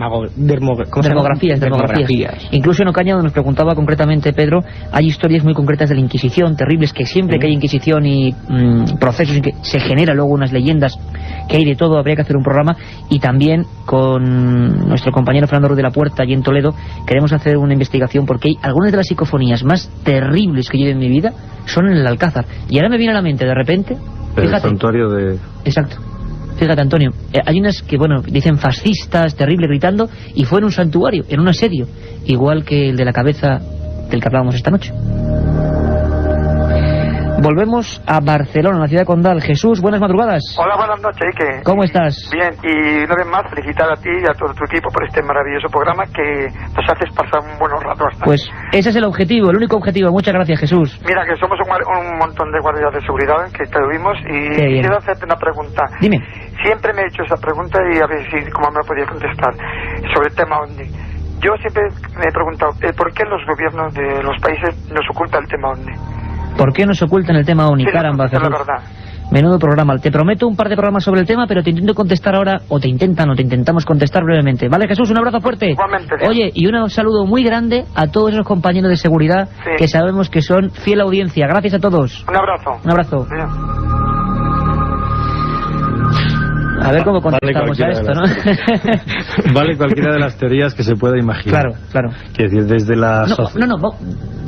con dermografías. Incluso en Ocaña, donde nos preguntaba concretamente Pedro, hay historias muy concretas de la Inquisición, terribles, que siempre que hay Inquisición y procesos en que se genera luego unas leyendas, que hay de todo, habría que hacer un programa. Y también con nuestro compañero Fernando Ruiz de la Puerta, allí en Toledo, queremos hacer una investigación, porque hay algunas de las psicofonías más terribles que yo en mi vida son en el Alcázar. Y ahora me viene a la mente, de repente, fíjate, el santuario de... Exacto. Fíjate, Antonio, hay unas que, bueno, dicen fascistas, terrible, gritando, y fue en un santuario, en un asedio, igual que el de la cabeza del que hablábamos esta noche. Volvemos a Barcelona, la ciudad condal. Jesús, buenas madrugadas. Hola, buenas noches, Ike. ¿Cómo estás? Bien, y una vez más felicitar a ti y a todo tu equipo por este maravilloso programa que nos haces pasar un buen rato hasta. Pues ese es el objetivo, el único objetivo. Muchas gracias, Jesús. Mira, que somos un montón de guardias de seguridad que te vimos y quiero hacerte una pregunta. Dime. Siempre me he hecho esa pregunta y a ver si cómo me podías contestar sobre el tema OVNI. Yo siempre me he preguntado ¿por qué los gobiernos de los países nos ocultan el tema OVNI? ¿Por qué nos ocultan el tema OVNI? Caramba, Jesús. La verdad. Menudo programa. Te prometo un par de programas sobre el tema, pero te intento contestar ahora, o te intentamos contestar brevemente. Vale, Jesús, un abrazo fuerte. Igualmente. Bien. Oye, y un saludo muy grande a todos esos compañeros de seguridad que sabemos que son fiel audiencia. Gracias a todos. Un abrazo. Un abrazo. Bien. A ver cómo contestamos a esto, ¿no? Vale cualquiera de las teorías que se pueda imaginar. Claro. Quiero decir, desde la... No.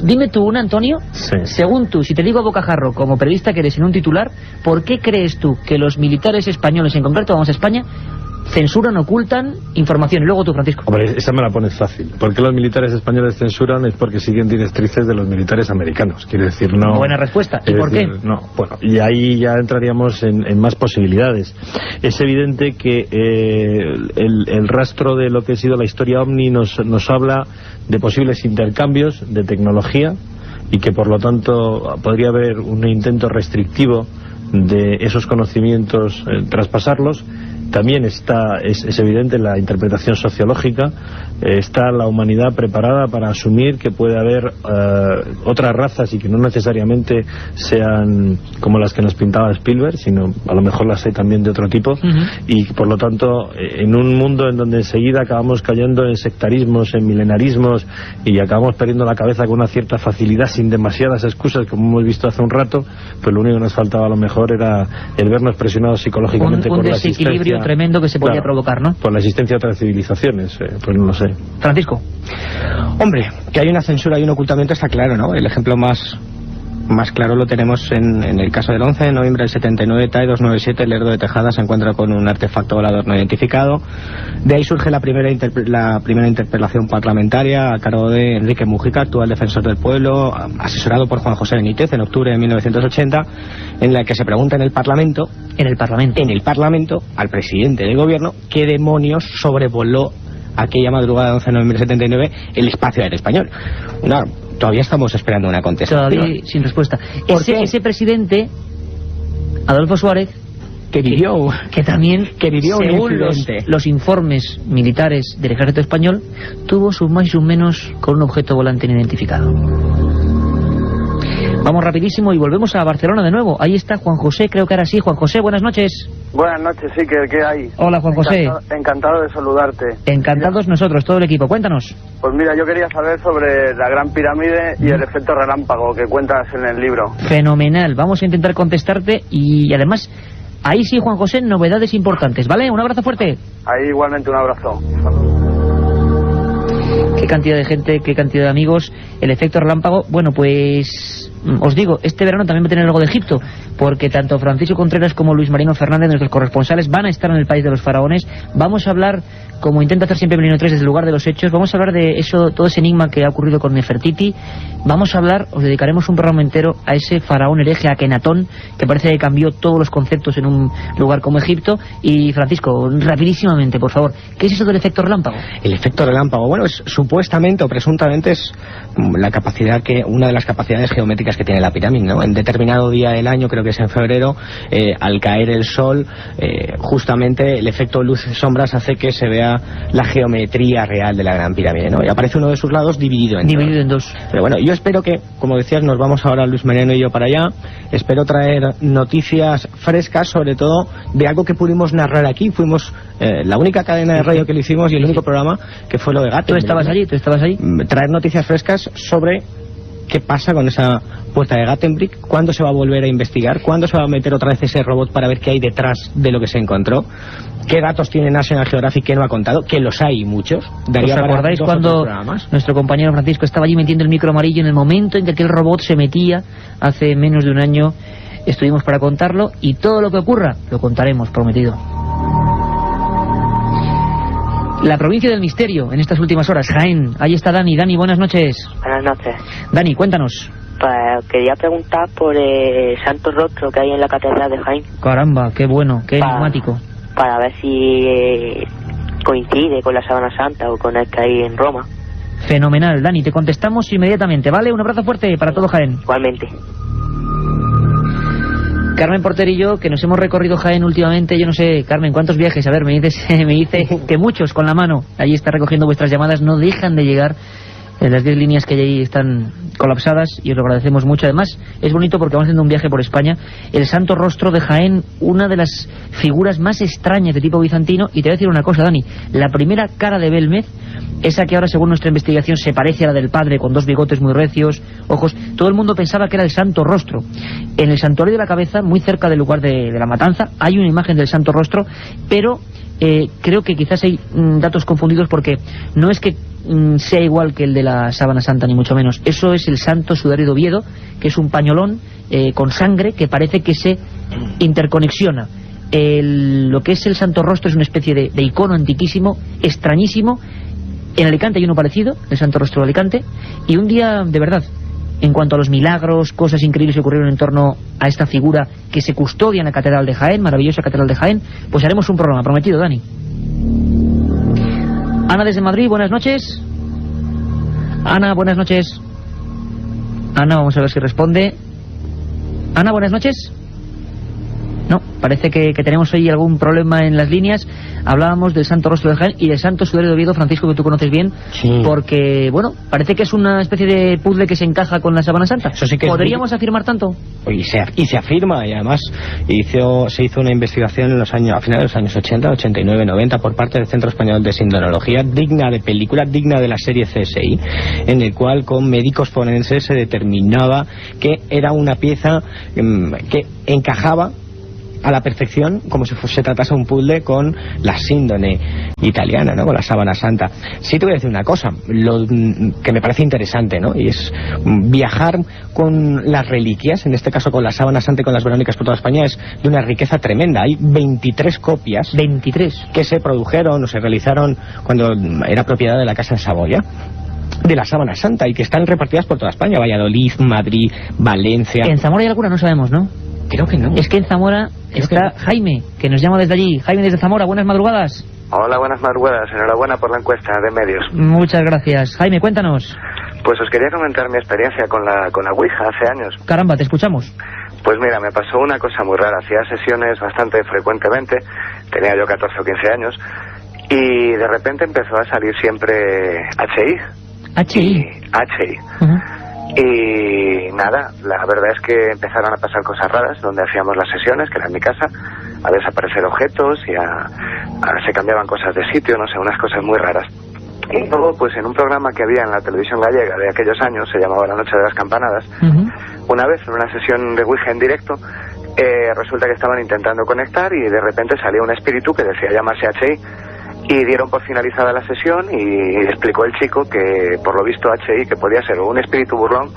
Dime tú una, Antonio. Sí. Según tú, si te digo a bocajarro, como periodista que eres en un titular, ¿por qué crees tú que los militares españoles, en concreto, vamos a España, censuran, ocultan información? Y luego tú, Francisco. Hombre, esa me la pones fácil. ¿Por qué los militares españoles censuran? Es porque siguen directrices de los militares americanos. Quiere decir, no... Buena respuesta. ¿Y por qué? No, bueno, y ahí ya entraríamos en más posibilidades. Es evidente que el rastro de lo que ha sido la historia OVNI nos habla de posibles intercambios de tecnología y que por lo tanto podría haber un intento restrictivo de esos conocimientos, traspasarlos. También es evidente la interpretación sociológica. Está la humanidad preparada para asumir que puede haber otras razas y que no necesariamente sean como las que nos pintaba Spielberg, sino a lo mejor las hay también de otro tipo. Y por lo tanto, en un mundo en donde enseguida acabamos cayendo en sectarismos, en milenarismos y acabamos perdiendo la cabeza con una cierta facilidad sin demasiadas excusas, como hemos visto hace un rato, pues lo único que nos faltaba a lo mejor era el vernos presionados psicológicamente por la existencia tremendo que se podía provocar, ¿no? Por la existencia de otras civilizaciones, pues no lo sé. Francisco. Hombre, que hay una censura y un ocultamiento está claro, ¿no? El ejemplo más claro lo tenemos en el caso del 11 de noviembre del 79, TAE 297, Lerdo de Tejada se encuentra con un artefacto volador no identificado. De ahí surge la primera interpelación parlamentaria a cargo de Enrique Mujica, actual defensor del pueblo, asesorado por Juan José Benítez en octubre de 1980, en la que se pregunta en el Parlamento al presidente del gobierno qué demonios sobrevoló aquella madrugada del 11 de noviembre del 79 el espacio aéreo español. Todavía estamos esperando una contestación. Todavía sin respuesta. Ese presidente, Adolfo Suárez, que vivió según los informes militares del ejército español, tuvo sus más y sus menos con un objeto volante no identificado. Vamos rapidísimo y volvemos a Barcelona de nuevo. Ahí está Juan José, creo que ahora sí. Juan José, buenas noches. Buenas noches, sí, ¿qué hay? Hola, Juan José. Encantado de saludarte. Encantados nosotros, todo el equipo. Cuéntanos. Pues mira, yo quería saber sobre la Gran Pirámide y el efecto relámpago que cuentas en el libro. Fenomenal. Vamos a intentar contestarte y además, ahí sí, Juan José, novedades importantes, ¿vale? Un abrazo fuerte. Ahí igualmente un abrazo. Qué cantidad de gente, qué cantidad de amigos. El efecto relámpago, bueno, pues os digo, este verano también va a tener algo de Egipto, porque tanto Francisco Contreras como Luis Marino Fernández, nuestros corresponsales, van a estar en el país de los faraones. Vamos a hablar, como intenta hacer siempre Milenio 3 desde el lugar de los hechos, vamos a hablar de eso, todo ese enigma que ha ocurrido con Nefertiti. Vamos a hablar, os dedicaremos un programa entero a ese faraón hereje Akenatón, que parece que cambió todos los conceptos en un lugar como Egipto. Y Francisco, rapidísimamente, por favor, ¿qué es eso del efecto relámpago? El efecto relámpago, bueno, es supuestamente o presuntamente es la capacidad una de las capacidades geométricas que tiene la pirámide, ¿no? En determinado día del año, creo que es en febrero, al caer el sol, justamente el efecto luces y sombras hace que se vea la geometría real de la Gran Pirámide, ¿no? Y aparece uno de sus lados dividido en dos. Pero bueno, yo espero que, como decías, nos vamos ahora Luis Mariano y yo para allá. Espero traer noticias frescas, sobre todo de algo que pudimos narrar aquí. Fuimos la única cadena de radio que lo hicimos y el único programa que fue lo de Gato. ¿Tú estabas allí? Traer noticias frescas sobre qué pasa con esa puerta de Gattenbrick, cuándo se va a volver a investigar, cuándo se va a meter otra vez ese robot para ver qué hay detrás de lo que se encontró, qué datos tiene National Geographic que no ha contado, que los hay muchos. ¿Os acordáis cuando nuestro compañero Francisco estaba allí metiendo el micro amarillo en el momento en que aquel robot se metía hace menos de un año? Estuvimos para contarlo y todo lo que ocurra lo contaremos, prometido. La provincia del misterio en estas últimas horas, Jaén. Ahí está Dani. Dani, buenas noches. Buenas noches. Dani, cuéntanos. Pues quería preguntar por el Santo Rostro que hay en la Catedral de Jaén. Caramba, qué bueno, qué enigmático. Para ver si coincide con la Sábana Santa o con el que hay en Roma. Fenomenal, Dani, te contestamos inmediatamente, ¿vale? Un abrazo fuerte para todo Jaén. Igualmente. Carmen Porter y yo, que nos hemos recorrido Jaén últimamente, yo no sé, Carmen, ¿cuántos viajes? A ver, me dice que muchos con la mano. Allí está recogiendo vuestras llamadas, no dejan de llegar. Las 10 líneas que hay ahí están colapsadas y os lo agradecemos mucho. Además, es bonito porque vamos haciendo un viaje por España. El Santo Rostro de Jaén, una de las figuras más extrañas de tipo bizantino. Y te voy a decir una cosa, Dani, la primera cara de Belmez, esa que ahora según nuestra investigación se parece a la del padre, con dos bigotes muy recios, ojos, todo el mundo pensaba que era el Santo Rostro. En el Santuario de la Cabeza, muy cerca del lugar de la matanza, hay una imagen del Santo Rostro, pero creo que quizás hay datos confundidos, porque no es que sea igual que el de la Sábana Santa, ni mucho menos. Eso es el Santo Sudario de Oviedo, que es un pañolón con sangre que parece que se interconexiona. Lo que es el Santo Rostro es una especie de icono antiquísimo, extrañísimo. En Alicante hay uno parecido, el Santo Rostro de Alicante, y un día, de verdad, en cuanto a los milagros, cosas increíbles que ocurrieron en torno a esta figura que se custodia en la Catedral de Jaén, maravillosa Catedral de Jaén, pues haremos un programa, prometido, Dani. Ana desde Madrid, buenas noches. Ana, buenas noches. Ana, vamos a ver si responde. Ana, buenas noches. No, parece que tenemos hoy algún problema en las líneas. Hablábamos del Santo Rostro de Jaén y del Santo Sudario de Oviedo, Francisco, que tú conoces bien, sí. Porque, bueno, parece que es una especie de puzzle que se encaja con la Sábana Santa. Eso sí que ¿podríamos afirmar tanto? Y se afirma, y además se hizo una investigación a finales de los años 80, 89, 90 por parte del Centro Español de Sindonología, digna de película, digna de la serie CSI, en el cual con médicos forenses se determinaba que era una pieza que encajaba a la perfección, como si se tratase un puzzle con la síndone italiana, ¿no? Con la Sábana Santa. Sí te voy a decir una cosa, lo que me parece interesante, ¿no? Y es viajar con las reliquias, en este caso con la Sábana Santa y con las Verónicas por toda España, es de una riqueza tremenda. Hay 23 copias. 23. Que se produjeron o se realizaron cuando era propiedad de la Casa de Saboya, de la Sábana Santa, y que están repartidas por toda España. Valladolid, Madrid, Valencia. En Zamora hay alguna, no sabemos, ¿no? Creo que no. Es que en Zamora está Jaime, que nos llama desde allí. Jaime desde Zamora, buenas madrugadas. Hola, buenas madrugadas. Enhorabuena por la encuesta de medios. Muchas gracias. Jaime, cuéntanos. Pues os quería comentar mi experiencia con la Ouija hace años. Caramba, te escuchamos. Pues mira, me pasó una cosa muy rara. Hacía sesiones bastante frecuentemente. Tenía yo 14 o 15 años. Y de repente empezó a salir siempre HI. Y nada, la verdad es que empezaron a pasar cosas raras donde hacíamos las sesiones, que era en mi casa, a desaparecer objetos y se cambiaban cosas de sitio, no sé, unas cosas muy raras. Y luego, pues en un programa que había en la televisión gallega de aquellos años, se llamaba La Noche de las Campanadas, una vez en una sesión de Ouija en directo, resulta que estaban intentando conectar y de repente salía un espíritu que decía llamarse HI. Y dieron por finalizada la sesión y explicó el chico que por lo visto HI que podía ser o un espíritu burlón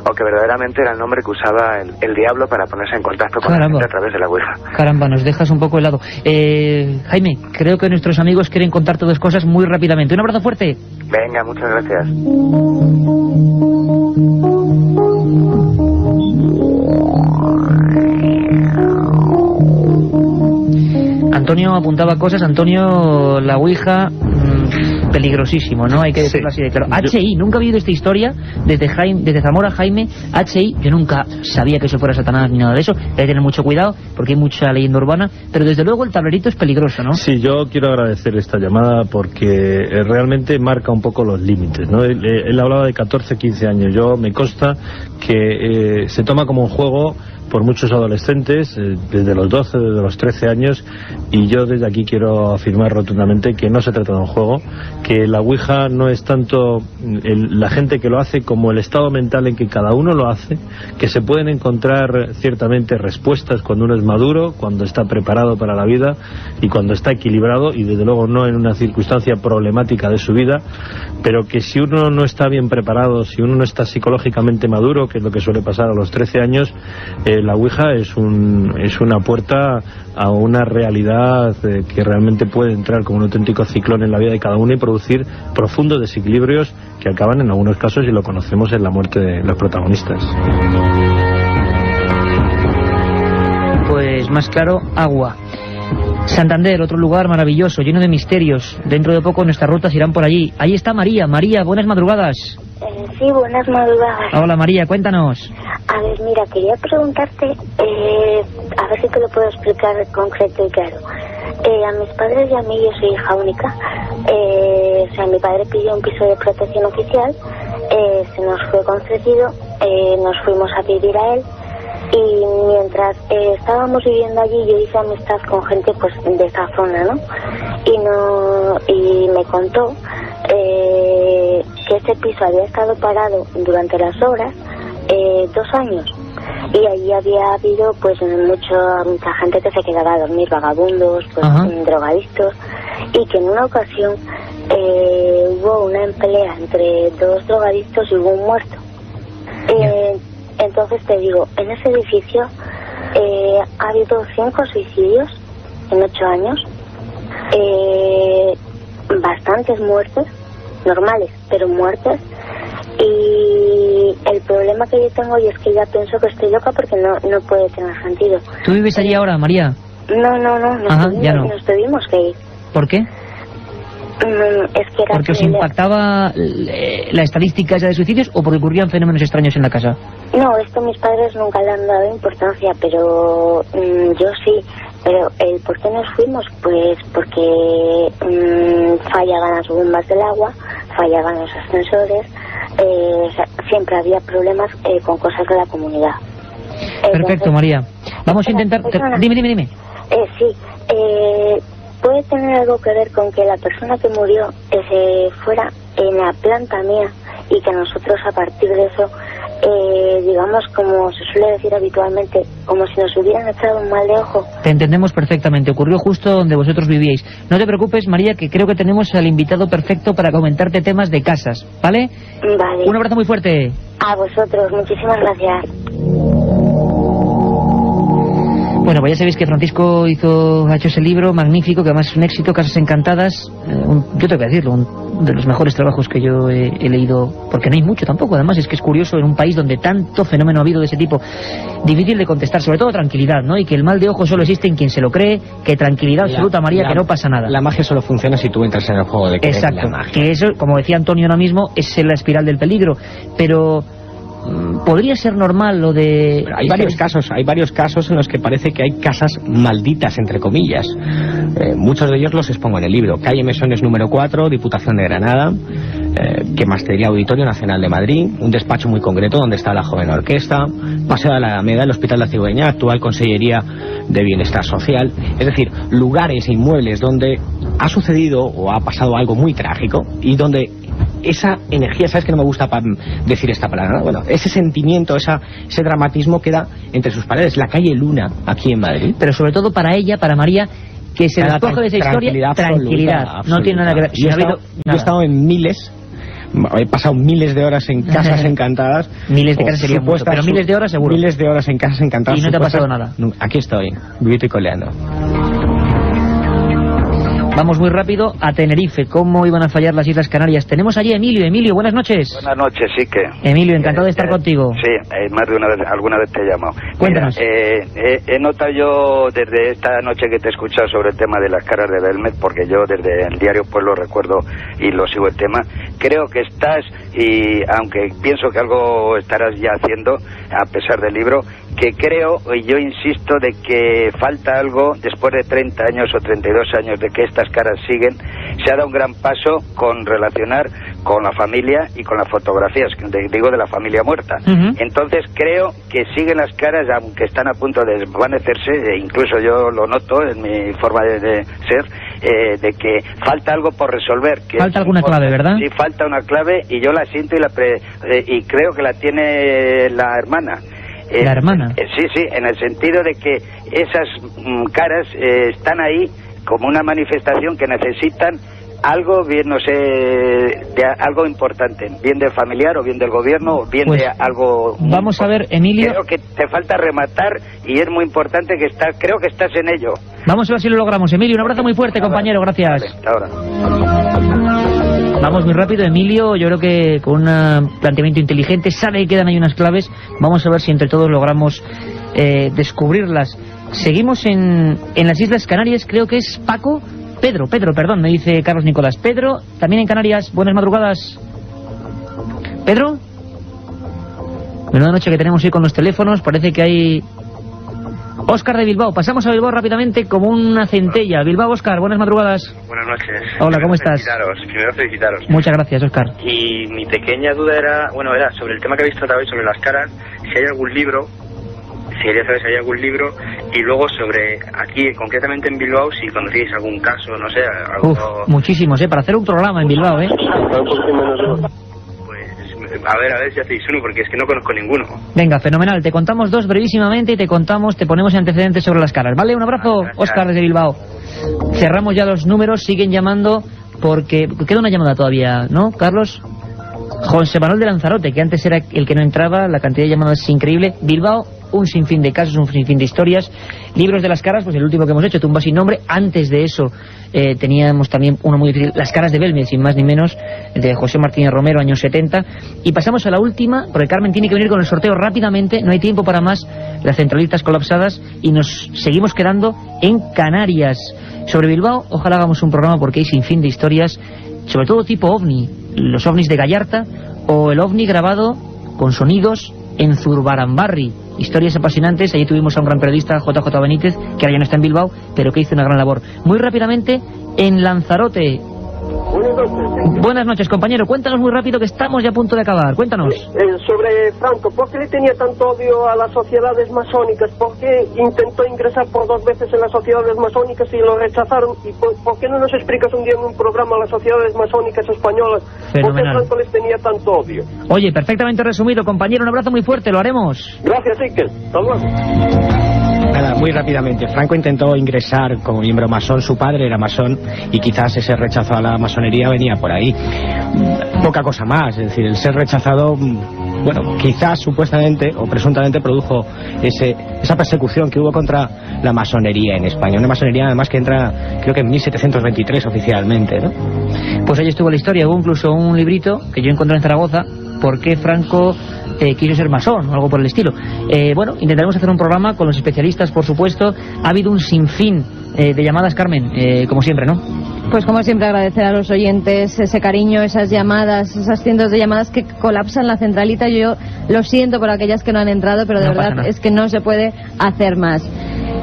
o que verdaderamente era el nombre que usaba el diablo para ponerse en contacto con la gente a través de la Ouija. Caramba, nos dejas un poco helado. Jaime, creo que nuestros amigos quieren contarte dos cosas muy rápidamente. Un abrazo fuerte. Venga, muchas gracias. Antonio apuntaba cosas. Antonio, la Ouija, peligrosísimo, ¿no? Hay que decirlo así de claro. HI, nunca he oído esta historia desde Zamora, Jaime. HI, yo nunca sabía que eso fuera Satanás ni nada de eso. Hay que tener mucho cuidado porque hay mucha leyenda urbana, pero desde luego el tablerito es peligroso, ¿no? Sí, yo quiero agradecer esta llamada porque realmente marca un poco los límites, ¿no? Él hablaba de 14, 15 años. Yo me consta que se toma como un juego por muchos adolescentes, desde los 12, desde los 13 años, y yo desde aquí quiero afirmar rotundamente que no se trata de un juego, que la Ouija no es tanto la gente que lo hace como el estado mental en que cada uno lo hace, que se pueden encontrar ciertamente respuestas cuando uno es maduro, cuando está preparado para la vida y cuando está equilibrado, y desde luego no en una circunstancia problemática de su vida, pero que si uno no está bien preparado, si uno no está psicológicamente maduro, que es lo que suele pasar a los 13 años, la Ouija es una puerta a una realidad que realmente puede entrar como un auténtico ciclón en la vida de cada uno y producir profundos desequilibrios que acaban en algunos casos, y lo conocemos, en la muerte de los protagonistas. Pues más claro, agua. Santander, otro lugar maravilloso, lleno de misterios. Dentro de poco nuestras rutas irán por allí. Ahí está María. María, buenas madrugadas. Sí, buenas madrugadas. Hola María, cuéntanos. A ver, mira, quería preguntarte, a ver si te lo puedo explicar concreto y claro. A mis padres y a mí, yo soy hija única. O sea, mi padre pidió un piso de protección oficial, se nos fue concedido, nos fuimos a vivir a él. Y mientras estábamos viviendo allí, yo hice amistad con gente pues de esa zona, ¿no? Y me contó que ese piso había estado parado durante las obras 2 años, y allí había habido pues mucha gente que se quedaba a dormir, vagabundos, pues drogadictos, y que en una ocasión hubo una pelea entre 2 drogadictos y hubo un muerto. Entonces te digo, en ese edificio ha habido 5 suicidios en 8 años, bastantes muertes, normales, pero muertes. Y el problema que yo tengo y es que ya pienso que estoy loca porque no puede tener sentido. ¿Tú vives allí ahora, María? No, ya no. Nos tuvimos que ir. ¿Por qué? Es que era ¿Porque os impactaba la estadística esa de suicidios o porque ocurrían fenómenos extraños en la casa? No, esto mis padres nunca le han dado importancia, pero yo sí. Pero el por qué nos fuimos, pues porque fallaban las bombas del agua, fallaban los ascensores, siempre había problemas con cosas de la comunidad. Perfecto, María. Vamos a intentar... Dime. Sí, puede tener algo que ver con que la persona que murió fuera en la planta mía y que nosotros a partir de eso, digamos, como se suele decir habitualmente, como si nos hubieran echado un mal de ojo. Te entendemos perfectamente, ocurrió justo donde vosotros vivíais. No te preocupes, María, que creo que tenemos al invitado perfecto para comentarte temas de casas, ¿vale? Vale. Un abrazo muy fuerte. A vosotros, muchísimas gracias. Bueno, pues ya sabéis que Francisco ha hecho ese libro magnífico, que además es un éxito, Casas Encantadas. Yo tengo que decirlo, uno de los mejores trabajos que yo he leído, porque no hay mucho tampoco. Además es que es curioso, en un país donde tanto fenómeno ha habido de ese tipo, difícil de contestar, sobre todo tranquilidad, ¿no? Y que el mal de ojo solo existe en quien se lo cree, que tranquilidad absoluta, María, que no pasa nada. La magia solo funciona si tú entras en el juego de creer. Exacto, la magia. que eso, como decía Antonio ahora mismo, es la espiral del peligro, pero... ¿podría ser normal lo de...? Hay varios casos en los que parece que hay casas malditas, entre comillas. Muchos de ellos los expongo en el libro. Calle Mesones número 4, Diputación de Granada, que más te diría Auditorio Nacional de Madrid, un despacho muy concreto donde está la Joven Orquesta, Paseo de la Alameda, el Hospital de la Cigüeña, actual Consellería de Bienestar Social. Es decir, lugares e inmuebles donde ha sucedido o ha pasado algo muy trágico y donde esa energía, sabes que no me gusta decir esta palabra, ¿no? Bueno, ese sentimiento, ese dramatismo queda entre sus paredes. La calle Luna, aquí en Madrid. Pero sobre todo para ella, para María, que se despoje de esa historia, tranquilidad. Absoluta. No tiene nada que ver. Yo he estado en miles, he pasado miles de horas en casas encantadas. Miles de casas sería mucho, pero miles de horas seguro. Miles de horas en casas encantadas. Y no te ha pasado nada. Aquí estoy, vivito y coleando. Vamos muy rápido a Tenerife. ¿Cómo iban a fallar las Islas Canarias? Tenemos allí a Emilio. Emilio, buenas noches. Buenas noches, sí que... Emilio, encantado de estar contigo. Sí, más de una vez, alguna vez te he llamado. Cuéntanos. Mira, he notado yo desde esta noche que te he escuchado sobre el tema de las caras de Belmez, porque yo desde el diario pues lo recuerdo y lo sigo el tema. Creo que estás, y aunque pienso que algo estarás ya haciendo, a pesar del libro, que creo, y yo insisto, de que falta algo después de 30 años o 32 años de que estas caras siguen. Se ha dado un gran paso con relacionar con la familia y con las fotografías, digo, de la familia muerta. Entonces creo que siguen las caras, aunque están a punto de desvanecerse, e incluso yo lo noto en mi forma de ser, de que falta algo por resolver. Que falta alguna clave, ¿verdad? Sí, falta una clave, y yo la siento y creo que la tiene la hermana. ¿La hermana? Sí, en el sentido de que esas caras están ahí como una manifestación que necesitan algo, bien, no sé, de algo importante, bien del familiar o bien del gobierno o bien pues, de algo... Vamos a ver, Emilio... Creo que te falta rematar y es muy importante que creo que estás en ello. Vamos a ver si lo logramos. Emilio, un abrazo muy fuerte, compañero, gracias. Vale, hasta ahora. Vamos muy rápido, Emilio, yo creo que con un planteamiento inteligente, sabe que quedan ahí unas claves, vamos a ver si entre todos logramos descubrirlas. Seguimos en las Islas Canarias, creo que es Pedro, perdón, me dice Carlos Nicolás. Pedro, también en Canarias, buenas madrugadas. ¿Pedro? Menuda noche que tenemos hoy con los teléfonos, parece que hay... Óscar de Bilbao, pasamos a Bilbao rápidamente como una centella. Bilbao, Óscar, buenas madrugadas. Buenas noches. Hola, ¿cómo estás? Primero felicitaros. Muchas gracias, Óscar. Y mi pequeña duda era sobre el tema que habéis tratado hoy, sobre las caras, si hay algún libro, si quería saber si hay algún libro, y luego sobre aquí, concretamente en Bilbao, si conocéis algún caso, no sé, algo... Muchísimos, para hacer un programa en Bilbao, A ver si hacéis uno, porque es que no conozco ninguno. Venga, fenomenal, te contamos dos brevísimamente y te ponemos antecedentes sobre las caras, ¿vale? Un abrazo, Óscar desde Bilbao. Cerramos ya los números, siguen llamando porque... Queda una llamada todavía, ¿no, Carlos? José Manuel de Lanzarote, que antes era el que no entraba, la cantidad de llamadas es increíble. Bilbao, un sinfín de casos, un sinfín de historias. Libros de las caras, pues el último que hemos hecho, Tumba sin nombre. Antes de eso teníamos también uno muy difícil, Las caras de Belmez, sin más ni menos, de José Martínez Romero, años 70. Y pasamos a la última, porque Carmen tiene que venir con el sorteo rápidamente, no hay tiempo para más, las centralitas colapsadas, y nos seguimos quedando en Canarias. Sobre Bilbao, ojalá hagamos un programa porque hay sinfín de historias, sobre todo tipo ovni, los ovnis de Gallarta, o el ovni grabado con sonidos en Zurbaranbarri. Historias apasionantes. Allí tuvimos a un gran periodista, JJ Benítez, que ahora ya no está en Bilbao, pero que hizo una gran labor. Muy rápidamente, en Lanzarote. Buenas noches, compañero. Cuéntanos muy rápido, que estamos ya a punto de acabar. Cuéntanos. Sobre Franco, ¿por qué le tenía tanto odio a las sociedades masónicas? ¿Por qué intentó ingresar por 2 veces en las sociedades masónicas y lo rechazaron? ¿Y por qué no nos explicas un día en un programa a las sociedades masónicas españolas por qué Franco les tenía tanto odio? Oye, perfectamente resumido, compañero. Un abrazo muy fuerte, lo haremos. Gracias, Iker. Hasta luego. Nada, muy rápidamente. Franco intentó ingresar como miembro masón, su padre era masón, y quizás ese rechazo a la masonería venía por ahí. Poca cosa más, es decir, el ser rechazado, bueno, quizás supuestamente o presuntamente produjo esa persecución que hubo contra la masonería en España. Una masonería además que entra, creo que en 1723 oficialmente, ¿no? Pues ahí estuvo la historia. Hubo incluso un librito que yo encontré en Zaragoza, ¿por qué Franco quiso ser masón o algo por el estilo? Bueno, intentaremos hacer un programa con los especialistas, por supuesto. Ha habido un sinfín de llamadas, Carmen, como siempre, ¿no? Pues como siempre, agradecer a los oyentes ese cariño, esas llamadas, esas cientos de llamadas que colapsan la centralita. Yo lo siento por aquellas que no han entrado, pero de verdad es que no se puede hacer más.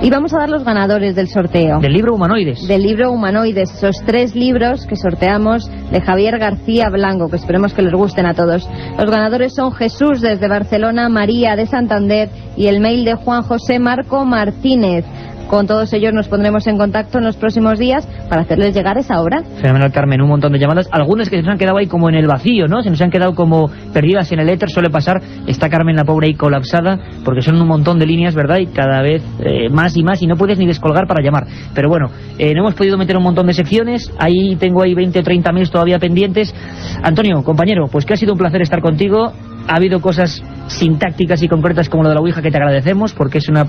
Y vamos a dar los ganadores del sorteo. Del libro Humanoides. Del libro Humanoides, esos 3 libros que sorteamos de Javier García Blanco, que esperemos que les gusten a todos. Los ganadores son Jesús desde Barcelona, María de Santander y el mail de Juan José Marco Martínez. Con todos ellos nos pondremos en contacto en los próximos días para hacerles llegar esa obra. Fenomenal, Carmen, un montón de llamadas, algunas que se nos han quedado ahí como en el vacío, ¿no? Se nos han quedado como perdidas en el éter, suele pasar. Está Carmen la pobre ahí colapsada, porque son un montón de líneas, ¿verdad? Y cada vez más y más, y no puedes ni descolgar para llamar. Pero bueno, no hemos podido meter un montón de secciones, ahí tengo 20 o 30 mails todavía pendientes. Antonio, compañero, pues que ha sido un placer estar contigo. Ha habido cosas sintácticas y concretas como lo de la Ouija que te agradecemos, porque es una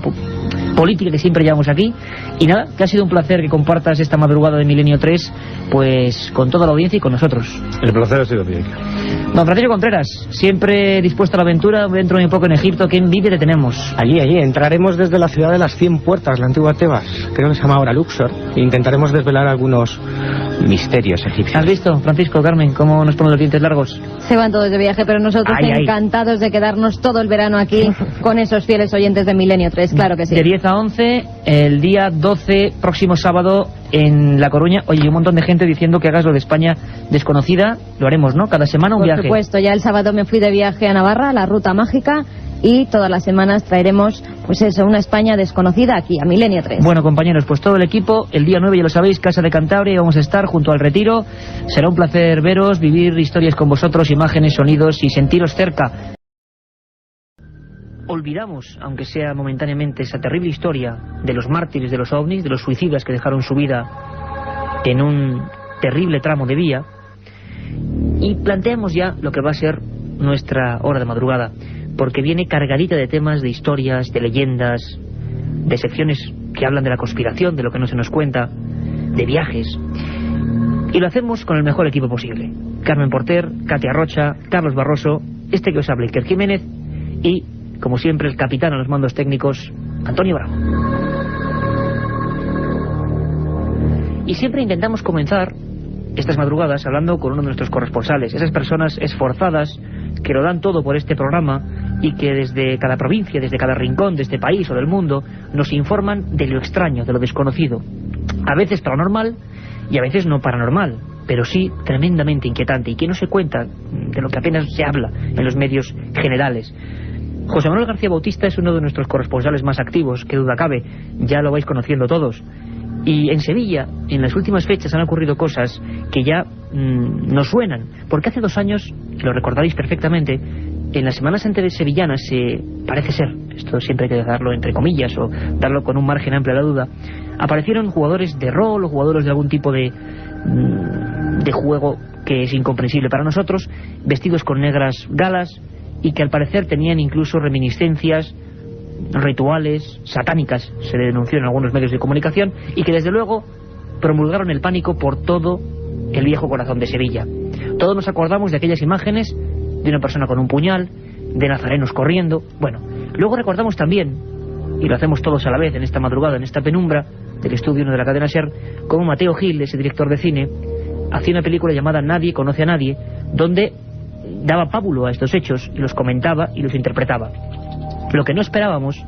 política que siempre llevamos aquí. Y nada, que ha sido un placer que compartas esta madrugada de Milenio 3 pues con toda la audiencia y con nosotros. El placer ha sido mío. Don Francisco Contreras, siempre dispuesto a la aventura. Dentro de un poco en Egipto, ¿qué envidia le tenemos? Allí, entraremos desde la ciudad de las 100 puertas, la antigua Tebas, creo que se llama ahora Luxor, e intentaremos desvelar algunos misterios egipcios. ¿Has visto, Francisco, Carmen, cómo nos ponen los dientes largos? Se van todos de viaje, pero nosotros encantados de quedarnos todo el verano aquí con esos fieles oyentes de Milenio 3, claro que sí. De 10 a 11, el día 12, próximo sábado, en La Coruña. Oye, un montón de gente diciendo que hagas lo de España desconocida. Lo haremos, ¿no? Cada semana un viaje. Por supuesto, ya el sábado me fui de viaje a Navarra, a la Ruta Mágica, y todas las semanas traeremos, pues eso, una España desconocida aquí, a Milenio 3. Bueno, compañeros, pues todo el equipo, el día 9, ya lo sabéis, Casa de Cantabria, y vamos a estar junto al Retiro. Será un placer veros, vivir historias con vosotros, imágenes, sonidos, y sentiros cerca. Olvidamos, aunque sea momentáneamente, esa terrible historia de los mártires de los ovnis, de los suicidas que dejaron su vida en un terrible tramo de vía, y planteamos ya lo que va a ser nuestra hora de madrugada, porque viene cargadita de temas, de historias, de leyendas, de secciones que hablan de la conspiración, de lo que no se nos cuenta, de viajes, y lo hacemos con el mejor equipo posible. Carmen Porter, Katia Rocha, Carlos Barroso, este que os habla, Iker Jiménez, y como siempre el capitán a los mandos técnicos, Antonio Bravo. Y siempre intentamos comenzar estas madrugadas hablando con uno de nuestros corresponsales, esas personas esforzadas que lo dan todo por este programa y que desde cada provincia, desde cada rincón de este país o del mundo nos informan de lo extraño, de lo desconocido, a veces paranormal y a veces no paranormal, pero sí tremendamente inquietante y que no se cuenta, de lo que apenas se habla en los medios generales. José Manuel García Bautista es uno de nuestros corresponsales más activos, que duda cabe, ya lo vais conociendo todos. Y en Sevilla, en las últimas fechas, han ocurrido cosas que ya nos suenan, porque hace 2 años, lo recordaréis perfectamente, en la Semana Santa de Sevillana parece ser, esto siempre hay que darlo entre comillas o darlo con un margen amplio a la duda, aparecieron jugadores de rol o jugadores de algún tipo de juego que es incomprensible para nosotros, vestidos con negras galas, y que al parecer tenían incluso reminiscencias, rituales satánicas, se denunció en algunos medios de comunicación, y que desde luego promulgaron el pánico por todo el viejo corazón de Sevilla. Todos nos acordamos de aquellas imágenes de una persona con un puñal, de nazarenos corriendo. Bueno, luego recordamos también, y lo hacemos todos a la vez en esta madrugada, en esta penumbra del estudio 1 de la cadena SER, como Mateo Gil, ese director de cine, hacía una película llamada Nadie conoce a nadie, donde daba pábulo a estos hechos y los comentaba y los interpretaba. Lo que no esperábamos,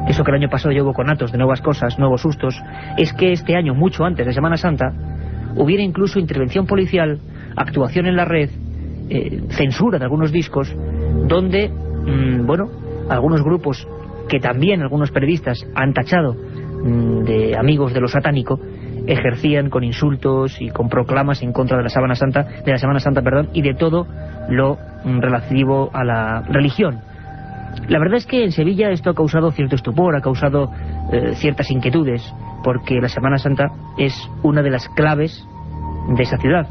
eso que el año pasado ya hubo conatos de nuevas cosas, nuevos sustos, es que este año, mucho antes de Semana Santa, hubiera incluso intervención policial, actuación en la red, censura de algunos discos, donde, algunos grupos que también algunos periodistas han tachado de amigos de lo satánico, ejercían con insultos y con proclamas en contra de la Semana Santa, y de todo lo relativo a la religión. La verdad es que en Sevilla esto ha causado cierto estupor, ha causado ciertas inquietudes, porque la Semana Santa es una de las claves de esa ciudad.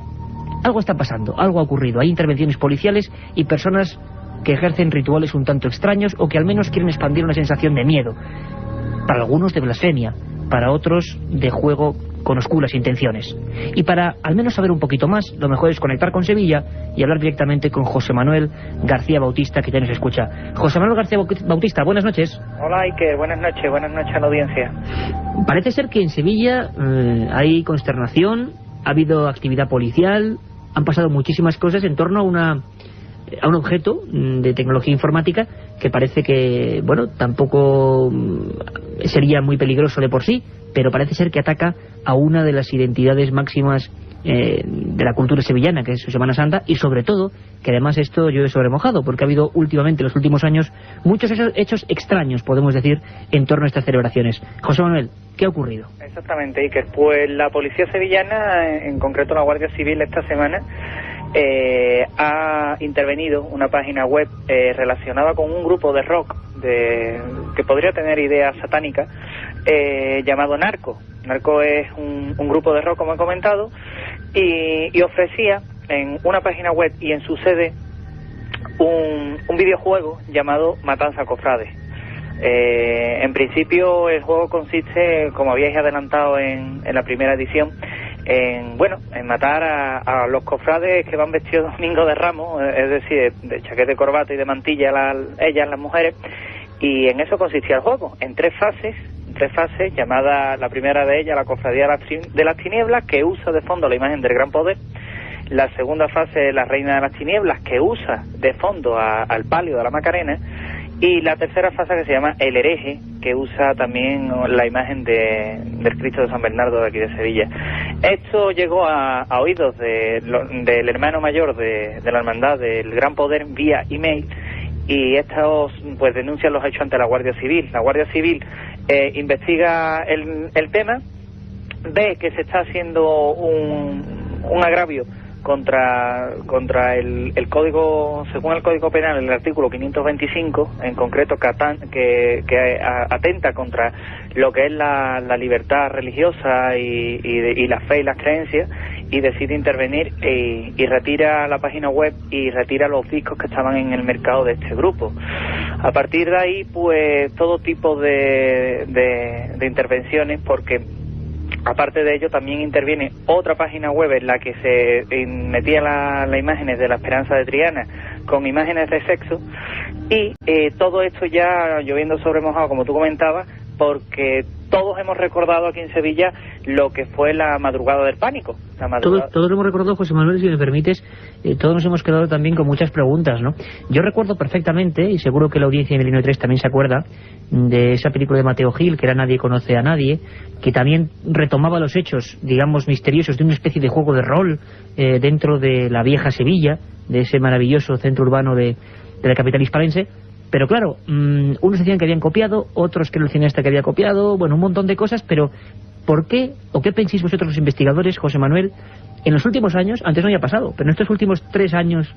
Algo está pasando, algo ha ocurrido, hay intervenciones policiales y personas que ejercen rituales un tanto extraños o que al menos quieren expandir una sensación de miedo, para algunos de blasfemia, para otros de juego con oscuras intenciones. Y para al menos saber un poquito más, lo mejor es conectar con Sevilla y hablar directamente con José Manuel García Bautista, que ya nos escucha. José Manuel García Bautista, buenas noches. Hola Iker, buenas noches a la audiencia. Parece ser que en Sevilla hay consternación, ha habido actividad policial, han pasado muchísimas cosas en torno a un objeto de tecnología informática que parece que, tampoco sería muy peligroso de por sí, pero parece ser que ataca a una de las identidades máximas de la cultura sevillana, que es su Semana Santa, y sobre todo, que además esto yo he sobremojado, porque ha habido últimamente, en los últimos años, muchos hechos extraños, podemos decir, en torno a estas celebraciones. José Manuel, ¿qué ha ocurrido? Exactamente, Iker. Pues la policía sevillana, en concreto la Guardia Civil, esta semana ha intervenido una página web relacionada con un grupo de rock que podría tener ideas satánicas, llamado Narco. Narco es un grupo de rock, como he comentado, y ofrecía en una página web y en su sede un videojuego llamado Matanza Cofrades. En principio el juego consiste, como habíais adelantado en la primera edición, en matar a los cofrades que van vestidos domingo de Ramos, es decir, de chaqueta de corbata y de mantilla ellas, las mujeres, y en eso consistía el juego, en tres fases, llamada la primera de ellas la Cofradía de las Tinieblas, que usa de fondo la imagen del Gran Poder. La segunda fase es la Reina de las Tinieblas, que usa de fondo al palio de la Macarena. Y la tercera fase, que se llama El Hereje, que usa también la imagen del Cristo de San Bernardo de aquí de Sevilla. Esto llegó a oídos del hermano mayor de la hermandad del Gran Poder vía email, y estos pues denuncian los hechos ante la Guardia Civil. La Guardia Civil investiga el tema, ve que se está haciendo un agravio contra el código, según el Código Penal, el artículo 525, en concreto, que atenta contra lo que es la libertad religiosa y la fe y las creencias, y decide intervenir y retira la página web y retira los discos que estaban en el mercado de este grupo. A partir de ahí, pues todo tipo de intervenciones, porque aparte de ello también interviene otra página web en la que se metía las imágenes de la Esperanza de Triana con imágenes de sexo, y todo esto ya lloviendo sobre mojado, como tú comentabas, porque todos hemos recordado aquí en Sevilla lo que fue la madrugada del pánico. Todos hemos recordado, José Manuel, si me permites, todos nos hemos quedado también con muchas preguntas, ¿no? Yo recuerdo perfectamente, y seguro que la audiencia de Milenio 3 también se acuerda, de esa película de Mateo Gil, que era Nadie conoce a nadie, que también retomaba los hechos, digamos, misteriosos de una especie de juego de rol dentro de la vieja Sevilla, de ese maravilloso centro urbano de la capital hispalense. Pero claro, unos decían que habían copiado, otros que era el cineasta que había copiado, bueno, un montón de cosas, pero ¿por qué, o qué pensáis vosotros los investigadores, José Manuel, en los últimos años, antes no había pasado, pero en estos últimos 3 años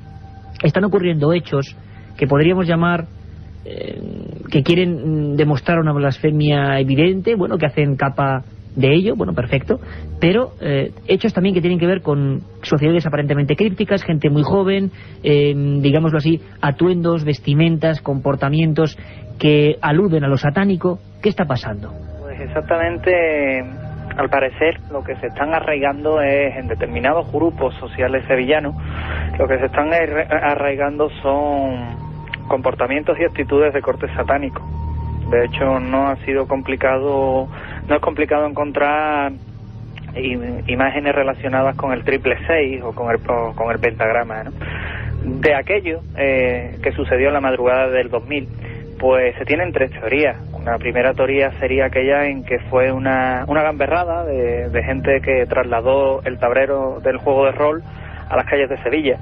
están ocurriendo hechos que podríamos llamar, que quieren demostrar una blasfemia evidente, bueno, que hacen capa de ello, bueno, perfecto, pero hechos también que tienen que ver con sociedades aparentemente crípticas, gente muy joven, digámoslo así, atuendos, vestimentas, comportamientos que aluden a lo satánico? ¿Qué está pasando? Pues exactamente, al parecer lo que se están arraigando es en determinados grupos sociales sevillanos, lo que se están arraigando son comportamientos y actitudes de corte satánico. De hecho, no es complicado encontrar imágenes relacionadas con el 666 o con el pentagrama, ¿no? De aquello que sucedió en la madrugada del 2000, pues se tienen 3 teorías. Una primera teoría sería aquella en que fue una gamberrada de gente que trasladó el tablero del juego de rol a las calles de Sevilla,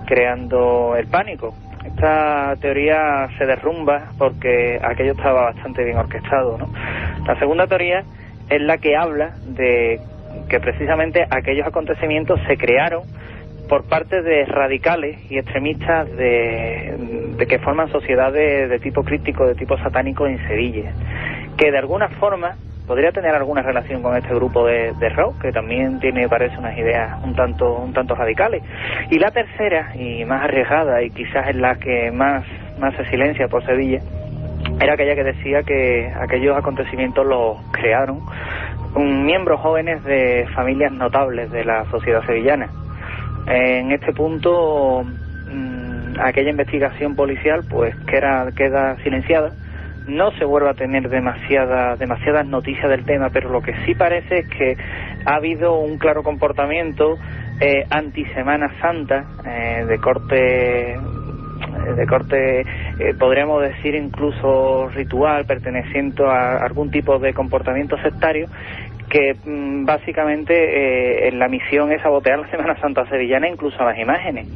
creando el pánico. Esta teoría se derrumba porque aquello estaba bastante bien orquestado, ¿no? La segunda teoría es la que habla de que precisamente aquellos acontecimientos se crearon por parte de radicales y extremistas de que forman sociedades de tipo críptico, de tipo satánico en Sevilla, que de alguna forma podría tener alguna relación con este grupo de rock, que también parece unas ideas un tanto radicales. Y la tercera, y más arriesgada, y quizás es la que más se silencia por Sevilla, era aquella que decía que aquellos acontecimientos los crearon miembros jóvenes de familias notables de la sociedad sevillana. En este punto, aquella investigación policial pues queda silenciada. No se vuelve a tener demasiadas noticias del tema, pero lo que sí parece es que ha habido un claro comportamiento anti-Semana Santa, de corte podríamos decir incluso ritual, perteneciente a algún tipo de comportamiento sectario, que básicamente la misión es sabotear la Semana Santa sevillana, incluso las imágenes.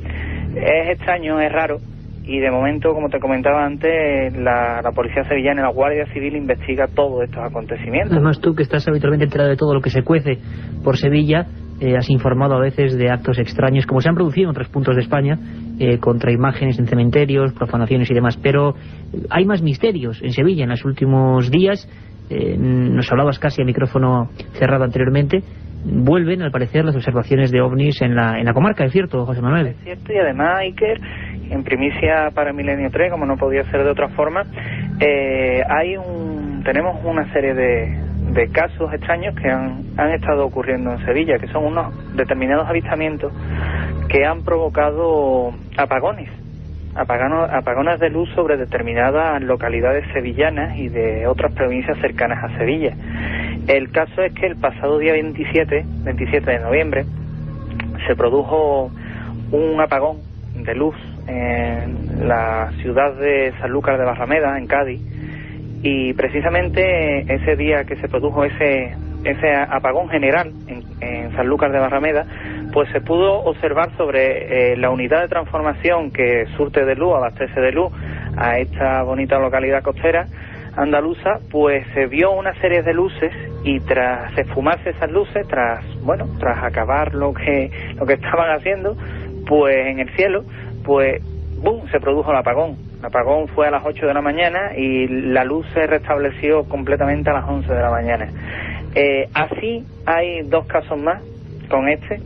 Es extraño, es raro, y de momento, como te comentaba antes, la Policía Sevillana y la Guardia Civil investiga todos estos acontecimientos. Además, tú que estás habitualmente enterado de todo lo que se cuece por Sevilla, has informado a veces de actos extraños, como se han producido en otros puntos de España, contra imágenes en cementerios, profanaciones y demás, pero hay más misterios en Sevilla en los últimos días. Nos hablabas casi a micrófono cerrado anteriormente. Vuelven, al parecer, las observaciones de ovnis en la comarca, ¿es cierto, José Manuel? Es cierto, y además, Iker, en primicia para Milenio 3, como no podía ser de otra forma, tenemos una serie de casos extraños que han estado ocurriendo en Sevilla, que son unos determinados avistamientos que han provocado apagones de luz sobre determinadas localidades sevillanas y de otras provincias cercanas a Sevilla. El caso es que el pasado día 27 de noviembre se produjo un apagón de luz en la ciudad de Sanlúcar de Barrameda, en Cádiz, y precisamente ese día que se produjo ese apagón general en Sanlúcar de Barrameda, pues se pudo observar sobre la unidad de transformación que surte de luz, abastece de luz a esta bonita localidad costera andaluza, pues se vio una serie de luces, y tras esfumarse esas luces, tras acabar lo que estaban haciendo, pues en el cielo, pues ¡bum!, se produjo el apagón. El apagón fue a las 8 de la mañana y la luz se restableció completamente a las 11 de la mañana. Así hay dos casos más con este,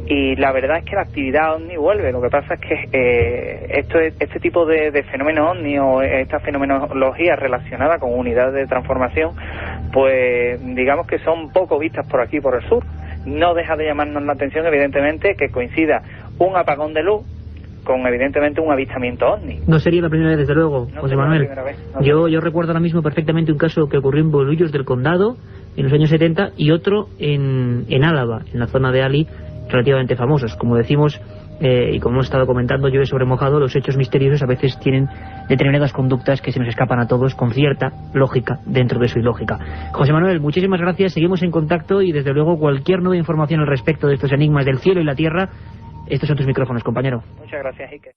y la verdad es que la actividad ovni vuelve. Lo que pasa es que este tipo de fenómenos ovni, o esta fenomenología relacionada con unidades de transformación, pues digamos que son poco vistas por aquí, por el sur. No deja de llamarnos la atención, evidentemente, que coincida un apagón de luz con, evidentemente, un avistamiento ovni. No sería la primera vez, desde luego, José Manuel. Yo recuerdo ahora mismo perfectamente un caso que ocurrió en Bolillos del Condado en los años 70, y otro en Álava, en la zona de Ali, relativamente famosos. Como decimos, y como hemos estado comentando, llueve sobre mojado, los hechos misteriosos a veces tienen determinadas conductas que se nos escapan a todos, con cierta lógica dentro de su ilógica. José Manuel, muchísimas gracias, seguimos en contacto, y desde luego cualquier nueva información al respecto de estos enigmas del cielo y la tierra, estos son tus micrófonos, compañero. Muchas gracias, Iker.